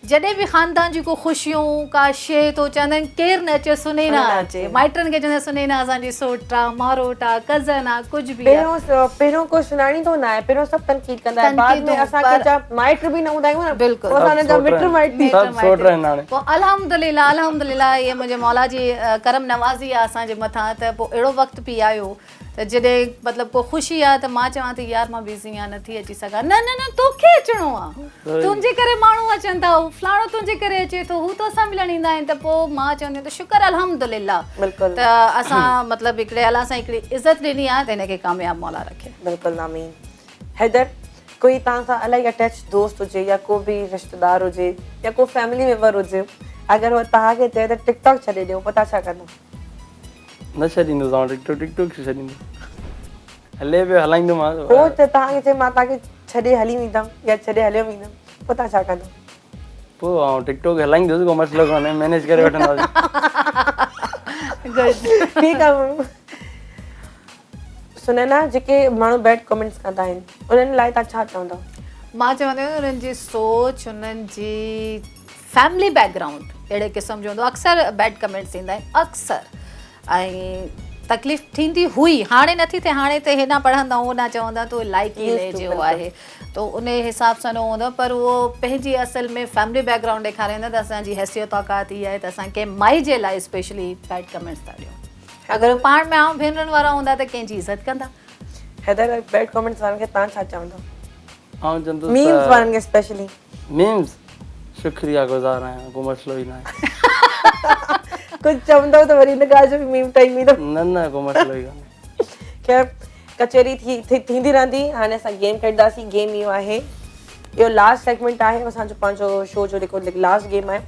जॾहिं बि ख़ानदान जी को ख़ुशियूं का शइ तो चवंदा आहिनि केरु न अचे सुने न अचे, माइटनि खे चवंदा सुने न असांजी सोट आहे, मारोट आहे, कज़न आहे, कुझु बि पहिरियों को सुञाणींदो न आहे, पहिरियों सभु तनक़ीद कंदा आहिनि, बाद में असांखे जा माइट बि न हूंदा आहियूं न। बिल्कुलु असांजा जा मिट माइट बि सभु सोट आहिनि हाणे। पोइ अल्हम्दुलिल्लाह इहे मुंहिंजे मौला जी करम नवाज़ी आहे असांजे मथां। त पोइ अहिड़ो वक़्तु बि आयो त जॾहिं मतिलबु को ख़ुशी आहे त मां चवां थी यार मां बिज़ी आहियां, नथी अची सघां। न न न तोखे अचिणो आहे, तुंहिंजे करे माण्हू अचनि था, फलाणो तुंहिंजे करे अचे थो, हू तोसां मिलण ईंदा आहिनि। त पोइ मां चवंदी आहियां त शुक्र अल्हम्दुलिल्लाह। बिल्कुलु। त असां मतिलबु हिकिड़े अलाह सां हिकिड़ी इज़त ॾिनी आहे, त हिनखे कामयाबु मौला रखे। बिल्कुलु आमीन। हैदर, कोई तव्हां सां इलाही अटैच दोस्त हुजे या को बि रिश्तेदार हुजे या को फैमिली मेंबर हुजे, अगरि उहो तव्हांखे चए त टिकटॉक छॾे ॾियो, पोइ तव्हां छा कंदो? न छॾींदो तव्हां टिकटॉक छॾींदो, हले पियो हलाईंदोमांसि। पोइ त तव्हांखे चए मां तव्हांखे छॾे हली वेंदमि या छॾे हलियो वेंदमि, पोइ तव्हां छा कंदो? पोइ आउं टिकटॉक हलाईंदुसि, को मसइलो कोन्हे, मैनेज करे वठंदासीं। ठीकु आहे। सुनैना, जेके माण्हू बैड कमेंट्स कंदा आहिनि उन्हनि लाइ तव्हां छा चवंदव? मां चवंदी आहियां उन्हनि जी सोच, उन्हनि जी फैमिली बैकग्राउंड अहिड़े क़िस्म जो हूंदो। अक्सर बैड कमेंट्स ईंदा आहिनि अक्सर, ऐं तकलीफ़ थींदी हुई, हाणे नथी थिए। हाणे त हेॾा पढ़ंदा होॾा चवंदा तो लाइक ई लेजो आहे, त उन हिसाब सां न हूंदो। पर उहो पंहिंजी असल में फैमिली बैकग्राउंड ॾेखारींदा त असांजी हैसियत औकात इहा आहे त असां कंहिं माई जे लाइ स्पेशली बैड कमेंट्स था ॾियूं। अगरि पाण में आऊं भेनरुनि वारा हूंदा त कंहिंजी इज़त कंदा। हैदर, बैड कमेंट्स वारनि खे तव्हां छा चवंदव? आउं चवंदुसि मीम्स वारनि खे स्पेशली। मीम्स शुक्रिया गुज़ार आहियां, को मसइलो ई न आहे। कुझु चवंदव त वरी हिन ॻाल्हि जो बि मीम ठही वेंदो। न न को मसइलो ई कोन्हे। खैर, कचहरी थींदी रहंदी। हाणे असां गेम खेॾंदासीं। गेम इहो आहे, इहो लास्ट सेगमेंट आहे असांजो पंहिंजो शो जो जेको लास्ट गेम आहे।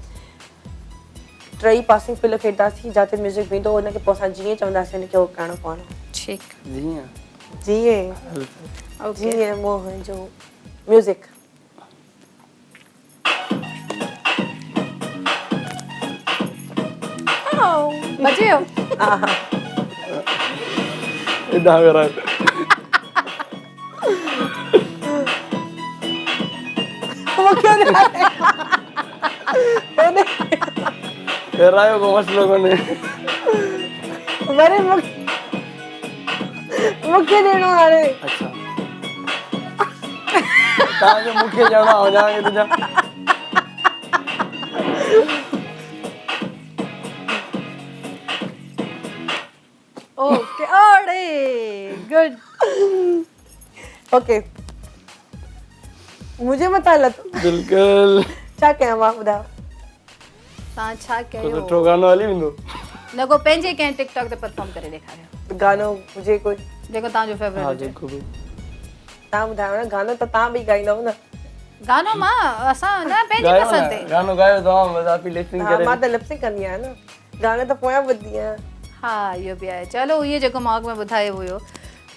टई पासिंग पिलो खेॾंदासीं जिते म्यूज़िक वेंदो हुनखे पोइ असां जीअं चवंदासीं हुनखे उहो करिणो पवंदो। ठीकु जीअं जीअं जीअं मोहन जो म्यूज़िक। बचे हो हा हा इधर मेरा रायो को मसलो कोने वरी मूंखे ॾियणो हाणे। अच्छा तव्हांखे मूंखे ॼणा हो जाएंगे तुझा ओके ओड़े गुड ओके मुंहिंजे मथां लत बिल्कुल छा कयां मां ॿुधायो। तव्हां छा तो कयो? सुठो गानो हली वेंदो। न को पंहिंजे कंहिं टिकटॉक ते परफॉर्म करे ॾेखारियो गानो हुजे कोई जेको तव्हांजो फेवरेट हाँ हुजे। जेको भी तव्हां ॿुधायो न। गानो त तव्हां बि ॻाईंदव न। गानो मां असां न पंहिंजी गायो पसंद ना ते। गानो गायो तव्हां बस आप ही लिसनिंग हा करे मां त लिपसिंग कंदी आहियां न। गाने त पोयां ॿुधंदी आहियां। हा इहो बि आहे। चलो इहो जेको मां अॻु में ॿुधायो हुयो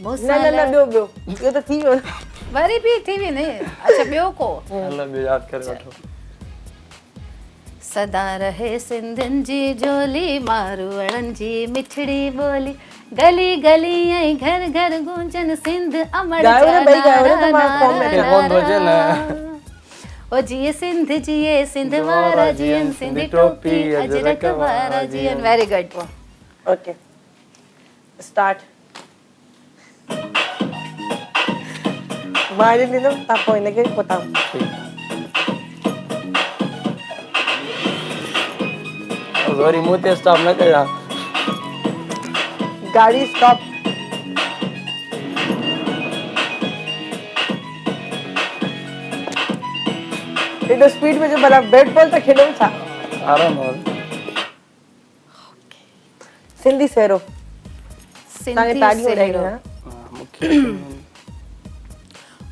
न ॿियो इहो त थी वियो न। वरी बि थी वेंदे। अच्छा ॿियो को अल्लाह बि याद करे वठो। सदा रहे सिंधियुनि जी जोली मारवाड़नि जी मिठड़ी ॿोली गली गली ऐं घर घर गूंजन सिंध अमर गायो न, ॿई गायो न, त मां फॉर्म में खे कोन थो अचे न। ओ जिए सिंध जिए सिंध वारा जियन सिंधी टोपी अजरक वारा जियन। Very good. Okay start. मां ॾींदमि तव्हां पोइ हिनखे पोइ तव्हां। वरी मुंह ते स्टॉप न कया। गाड़ी स्टॉप। एॾो स्पीड में जो भला बैट बॉल त खेॾूं छा। आराम और सिंधी सहरो तव्हांखे सिंधी ताड़ियूं सहरो। ॾियणियूं मुख्य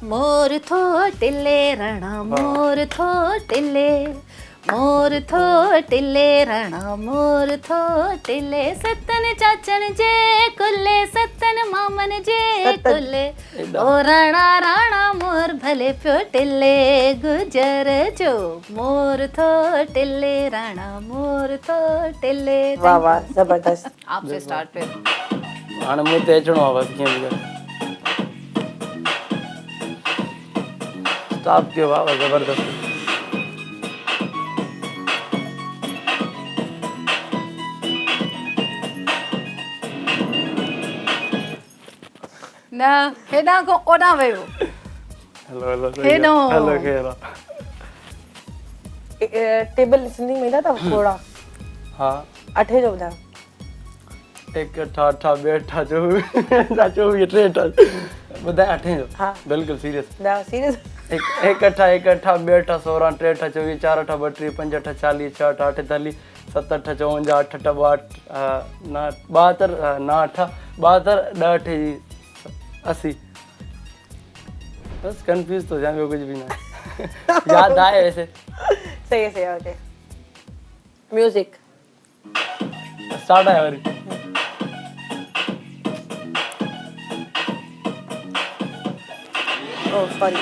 मोर थो टिले रणा मोर थो टिले मोर थो टिले रणा मोर थो टिले सतन चाचन जे कुले सतन मामन जे कुले ओ रणा राणा मोर भले पियो टिले गुजर जो मोर थो टिले रणा मोर थो टिले। वाह वाह जबरदस्त। आपसे स्टार्ट पे हाणे मुंह ते अचणो आहे बस कीअं बि करे। स्टॉप कयो वाह जबरदस्त। न हेॾां खां ओॾां वियो। हेलो हेलो हेॾो। हेलो खेरा। टेबल सिंधी में ईंदा अथव थोरा। हाँ अठे जो ॿुधायो। एक अठा अठा ॿ अठा चोवीह टे अठा ॿुधाए अठे जो। हाँ बिल्कुल सीरियस। ॿुधायो सीरियस। एक अठा ॿ अठा 16 टे अठा 24 4 अठा 32 5 अठा 40 6 अठा 48 7 अठा 54 8 अठा 72 9 अठा 72 ॾह अठे 80। बस कंफ्यूज तो जाए कुछ भी ना याद आए वैसे। सही है ओके। म्यूजिक स्टार्ट है वरी। Oh sorry.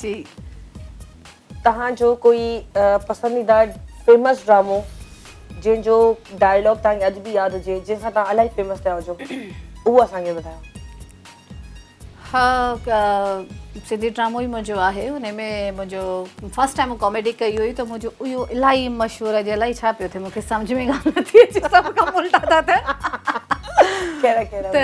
जी तव्हांजो कोई पसंदीदा फेमस ड्रामो जंहिंजो डायलॉग तव्हांखे अॼु बि यादि हुजे जंहिंसां तव्हां इलाही फेमस थिया हुजो उहो असांखे ॿुधायो। हा सिंधी ड्रामो ई मुंहिंजो आहे। हुन में मुंहिंजो फर्स्ट टाइम कॉमेडी कई हुई त मुंहिंजो इहो इलाही मशहूरु आहे। इलाही छा पियो थिए मूंखे सम्झ में ॻाल्हि नथी अचे सभु कमु उल्टा था थियनि। कहिड़ा त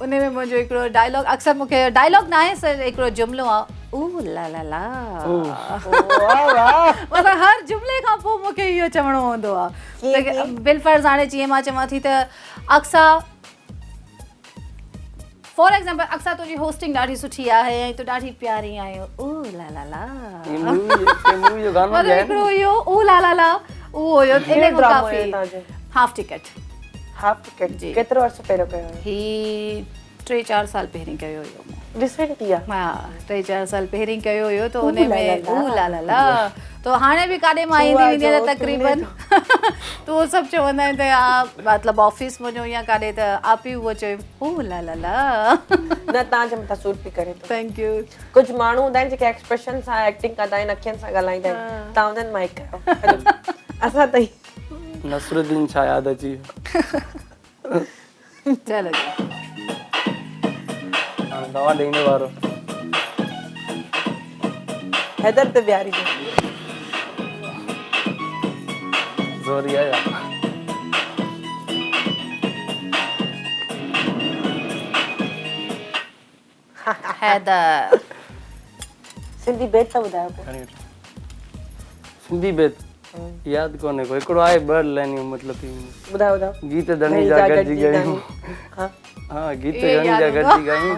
उन में मुंहिंजो हिकिड़ो डायलॉग अक्सर मूंखे डायलॉग न आहे सर हिकिड़ो जुमिलो आहे ओ ला ला ला वाह वाह मतलब हर जुमले खां पोइ मूंखे इहो चवणो हूंदो आहे बिलफर्ज़ हाणे जीअं मां चवां थी त अक्सा फॉर एग्जाम्पल अक्सा तुंहिंजी होस्टिंग ॾाढी सुठी आहे ऐं तूं ॾाढी प्यारी आहियो ओ ला ला ला मूवी जो गानो मतलब हिकिड़ो इहो ओ ला ला ला उहो हुयो इन खां काफ़ी हाफ टिकट जी केतिरो अर्सो पहिरियों कयो ही 3-4 साल पहिरीं कयो हुयो रिसेंट किया हा 3-4 साल पहिरीं कयो हुयो त उन में ऊ ला ला ला तो हाणे बि काॾे मां ईंदी वेंदी आहियां त तक़रीबन त उहो सभु चवंदा आहिनि त हा मतिलबु ऑफिस वञो या काॾे त आप ई उहो चयो ऊ ला ला ला न तव्हांजे मथां सूट बि करे थो थैंक यू कुझु माण्हू हूंदा आहिनि जेके एक्सप्रेशन सां एक्टिंग कंदा आहिनि अखियुनि सां ॻाल्हाईंदा आहिनि तव्हां उन्हनि मां हिकु आहियो असां त नसरुद्दीन छा यादि अची चलो जी हाणे दवा ॾींदे वारो हैदर ते बिहारी जो ज़ोरी आया हैदर सिंधी बेत त ॿुधायो पोइ सिंधी बेत यादि कोन्हे को हिकिड़ो आहे ॿ लाइनियूं मतिलबु ॿुधायो ॿुधायो गीत धनी जा गॾिजी ॻायूं हा हा गीत धनी जा गॾिजी ॻायूं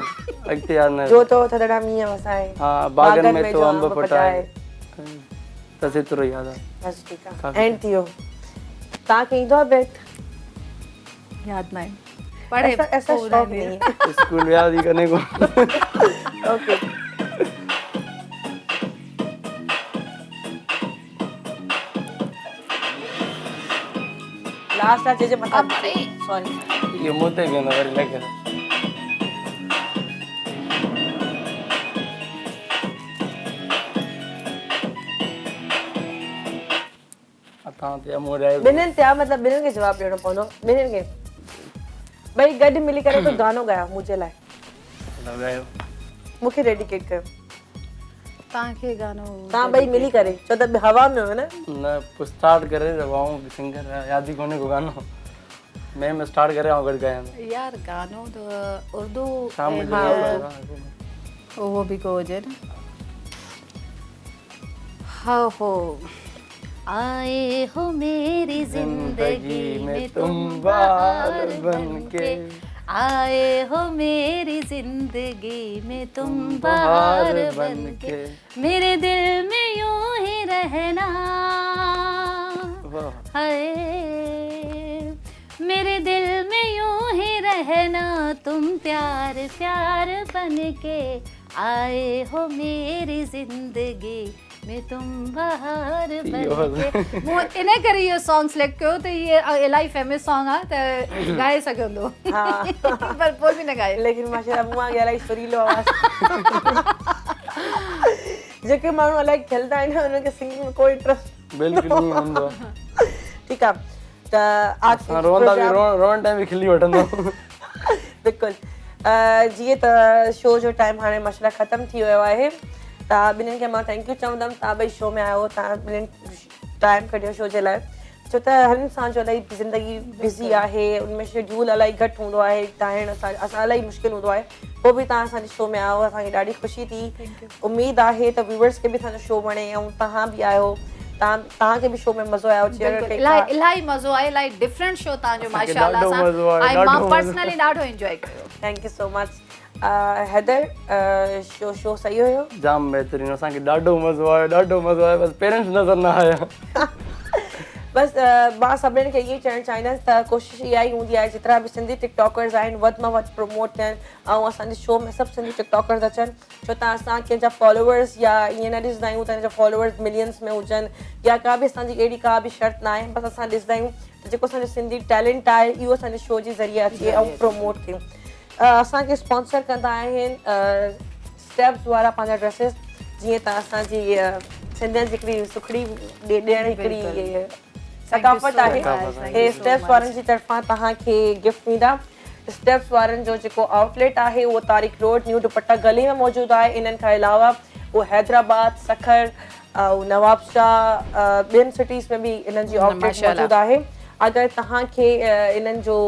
अॻिते यादि न जो तो थदड़ा मींहं वसाए हा बागन में तो अंब पटाए बस एतिरो यादि आहे बस ठीकु आहे एंड थियो तव्हांखे ईंदो आहे बेत यादि न आहे पढ़े ऐसा शौक़ नहीं है स्कूल यादि ही करने को ओके लास्ट आज जे मथा सॉरी ये मोते भी ना वरी लगे अता ते मोरे बिनन त्या मतलब बिनन के जवाब ॾियणो पवंदो बिनन के भई गॾु मिली करे कोई गानो ॻायो मुंहिंजे लाइ लगायो मूंखे डेडिकेट कयो तव्हांखे गानो तव्हां ॿई मिली करे छो त हवा में हो न स्टार्ट करे रवाऊं सिंगर याद ही कोने को गानो मैं स्टार्ट करे गड़ गया यार गानो तो उर्दू शाम वो भी को हुजे न हाँ हो आए हो मेरी जिंदगी में तुम बहार बनके आए हो मेरी जिंदगी में तुम बहार बनके मेरे दिल में यूं ही रहना हाय मेरे दिल में यूं ही रहना तुम प्यार प्यार बनके आए हो मेरी जिंदगी में तुम बहार बनके मो इने करे यो सॉन्ग सिलेक्ट कयो त ये इलाही फेमस सॉन्ग आ त गाए सघंदो हा पर पोइ बि न गाए लेकिन माशाल्लाह मुआ इलाही सुरीलो आवाज़ जेके माण्हू इलाही खेलंदा आहिनि उन्हनि खे सिंगिंग में कोई इंट्रस्ट बिल्कुल नहीं हूंदो ठीकु आहे त हां रोंदा भी रोन टाइम भी खिली वठंदो बिल्कुलु जीअं त शो जो टाइम हाणे माशाल्लाह ख़तमु थी वियो आहे तव्हां ॿिन्हिनि खे मां थैंक यू चवंदमि तव्हां ॿई शो में आयो तव्हां ॿिन्हिनि टाइम कढियो शो जे लाइ छो त हर इंसान जो इलाही ज़िंदगी बिज़ी आहे उनमें शेड्यूल इलाही घटि हूंदो आहे टाइम असां इलाही मुश्किल हूंदो आहे पोइ बि तव्हां असांजे शो में आयो असांखे ॾाढी ख़ुशी थी उमेदु आहे त व्यूअर्स खे बि असांजो शो वणे ऐं तव्हां बि आयो तव्हांखे बि शो में मज़ो आयो इलाही मज़ो आहे इलाही डिफरेंट शो तव्हांजो माशाल्लाह सां ऐं मां पर्सनली ॾाढो एंजॉय कयो thank you so much Haider show सही हुयो जाम बहितरीन असांखे ॾाढो मज़ो आयो बस पेरेंट्स नज़र न आया बसि मां सभिनीनि खे इहो चवणु चाहींदसि त कोशिशि इहा ई हूंदी आहे जेतिरा बि सिंधी टिकटॉकर्स आहिनि वधि में वधि प्रमोट थियनि ऐं असांजे शो में सभु सिंधी टिकटॉकर्स अचनि छो त असां कंहिंजा फॉलोवर्स या ईअं न ॾिसंदा आहियूं त हिन जा फॉलोवर्स मिलियंस में हुजनि या का बि असांजी अहिड़ी का बि शर्त न आहे बसि असां ॾिसंदा आहियूं त जेको असांजो सिंधी टैलेंट आहे इहो असांजे शो जे ज़रिए अचे ऐं प्रमोट थिए असांखे स्पॉन्सर कंदा आहिनि स्टेप्स वारा पंहिंजा ड्रेसिस जीअं त असांजी सिंधियुनि जी हिकिड़ी सुखड़ी ॾियण हिकिड़ी सकाफ़त आहे हे स्टेप्स वारनि जी तरफ़ां तव्हांखे गिफ्ट ॾींदा स्टेप्स वारनि जो जेको आउटलेट आहे उहो तारिक रोड न्यू दुपट्टा गली में मौजूदु आहे इन्हनि खां अलावा उहो हैदराबाद सखर ऐं नवाबशाह ॿियनि सिटीज़ में बि इन्हनि जी आउटलेट मौजूदु आहे अगरि तव्हांखे इन्हनि जो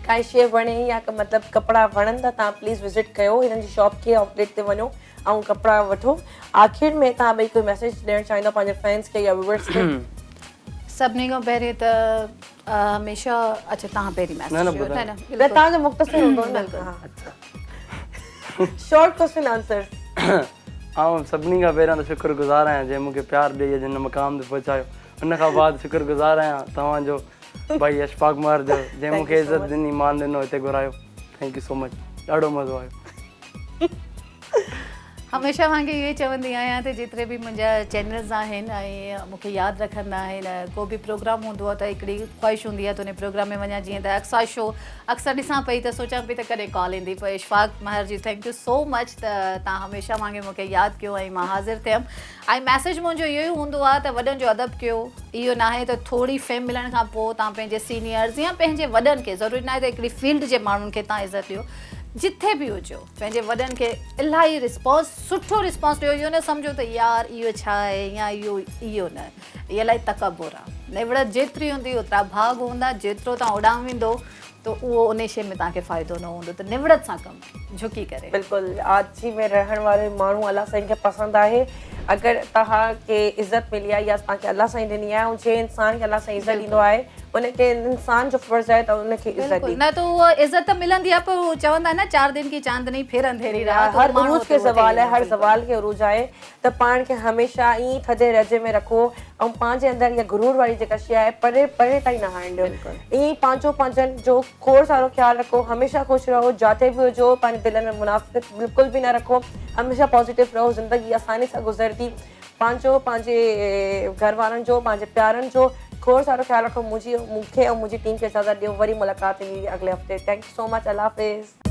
काई शइ वणे या मतिलबु कपिड़ा वणनि त तव्हां प्लीज़ विज़िट कयो हिननि जी शॉप खे आउटलेट ते वञो ऐं कपिड़ा वठो। आख़िर में तव्हां ॿई कोई मैसेज ॾियणु चाहींदो पंहिंजे फैंस खे या व्यूअर्स खे? सभिनी खां पहिरीं त हमेशह अच्छा तव्हां पहिरीं मैसेज न, ॾियो। ॿुधायो। न तव्हांजो मुख़्तसिर हूंदो न। Short question answer. आउं सभिनी खां पहिरियां त शुक्रगुज़ार आहियां जंहिं मूंखे प्यार ॾेई जिन मक़ाम ते पहुचायो। उन खां बाद शुक्रगुज़ार आहियां तव्हांजो भाई अशफाक महर जो जंहिं मूंखे इज़त ॾिनी, मान ॾिनो, हिते घुरायो। थैंक यू सो मच, ॾाढो मज़ो आयो। हमेशह मांखे इहो ई चवंदी आहियां त जेतिरे बि मुंहिंजा चैनल्स आहिनि ऐं मूंखे यादि रखंदा आहिनि, को बि प्रोग्राम हूंदो आहे त हिकिड़ी ख़्वाहिश हूंदी आहे त उन प्रोग्राम में वञा। जीअं त अक्सा शो अक्सर ॾिसां पई त सोचां पई त कॾहिं कॉल ईंदी पर इशफाक महर जी थैंक यू सो मच त तव्हां हमेशह मूंखे यादि कयो ऐं मां हाज़िर थियमि। ऐं मैसेज मुंहिंजो इहो ई हूंदो आहे त वॾनि जो अदब कयो। इहो न आहे त थोरी फेम मिलण खां पोइ तव्हां पंहिंजे सीनियर्स या पंहिंजे वॾनि खे, ज़रूरी न आहे त हिकिड़ी फील्ड जे माण्हुनि खे तव्हां इज़त ॾियो, जिथे बि हुजो पंहिंजे वॾनि खे इलाही रिस्पॉन्स, सुठो रिस्पॉन्स ॾियो। इहो न सम्झो त यार इहो छा आहे या इहो न, इहा इलाही तकबुर आहे। निवड़त जेतिरी हूंदी ओतिरा भाग हूंदा, जेतिरो तव्हां उॾामींदो त उहो उन शइ में तव्हांखे फ़ाइदो न हूंदो। त निवड़त सां कमु झुकी करे। बिल्कुलु आजी में रहण वारे माण्हू अलाह साईं खे पसंदि आहे। अगरि तव्हांखे इज़त मिली आहे या तव्हांखे अलाह साईं ॾिनी आहे, ऐं जंहिं इंसान खे अलाह साईं इज़त ॾींदो आहे उनखे इंसान जो फर्ज़ु आहे त उनखे इज़त ॾे। न त उहा इज़त त मिलंदी आहे, पर चवंदा आहिनि न 4 दिन की चांदनी फिर अंधेरी रात। हर उरूज खे ज़वाल आहे, हर ज़वाल खे उरूज आहे। त पाण खे हमेशह ईअं थधे रजे में रखो ऐं पंहिंजे अंदरि इहा गुरूर वारी जेका शइ आहे परे परे ताईं न हणणु ॾियो। ईअं पंहिंजनि जो खोड़ सारो ख़्यालु रखो, हमेशह ख़ुशि रहो, जिथे बि हुजो पंहिंजे दिलि में मुनाफ़िक़त बिल्कुलु बि न रखो, हमेशह पॉज़िटिव रहो। ज़िंदगी आसानी सां गुज़रती। पंहिंजे घर वारनि जो, पंहिंजे प्यारनि जो खोड़ सारो ख़्यालु रखो। मूंखे ऐं मुंहिंजी टीम खे इजाज़त ॾियो। वरी मुलाक़ात थींदी अगले हफ़्ते। Thank you so much. अल्लाह हाफ़िज़।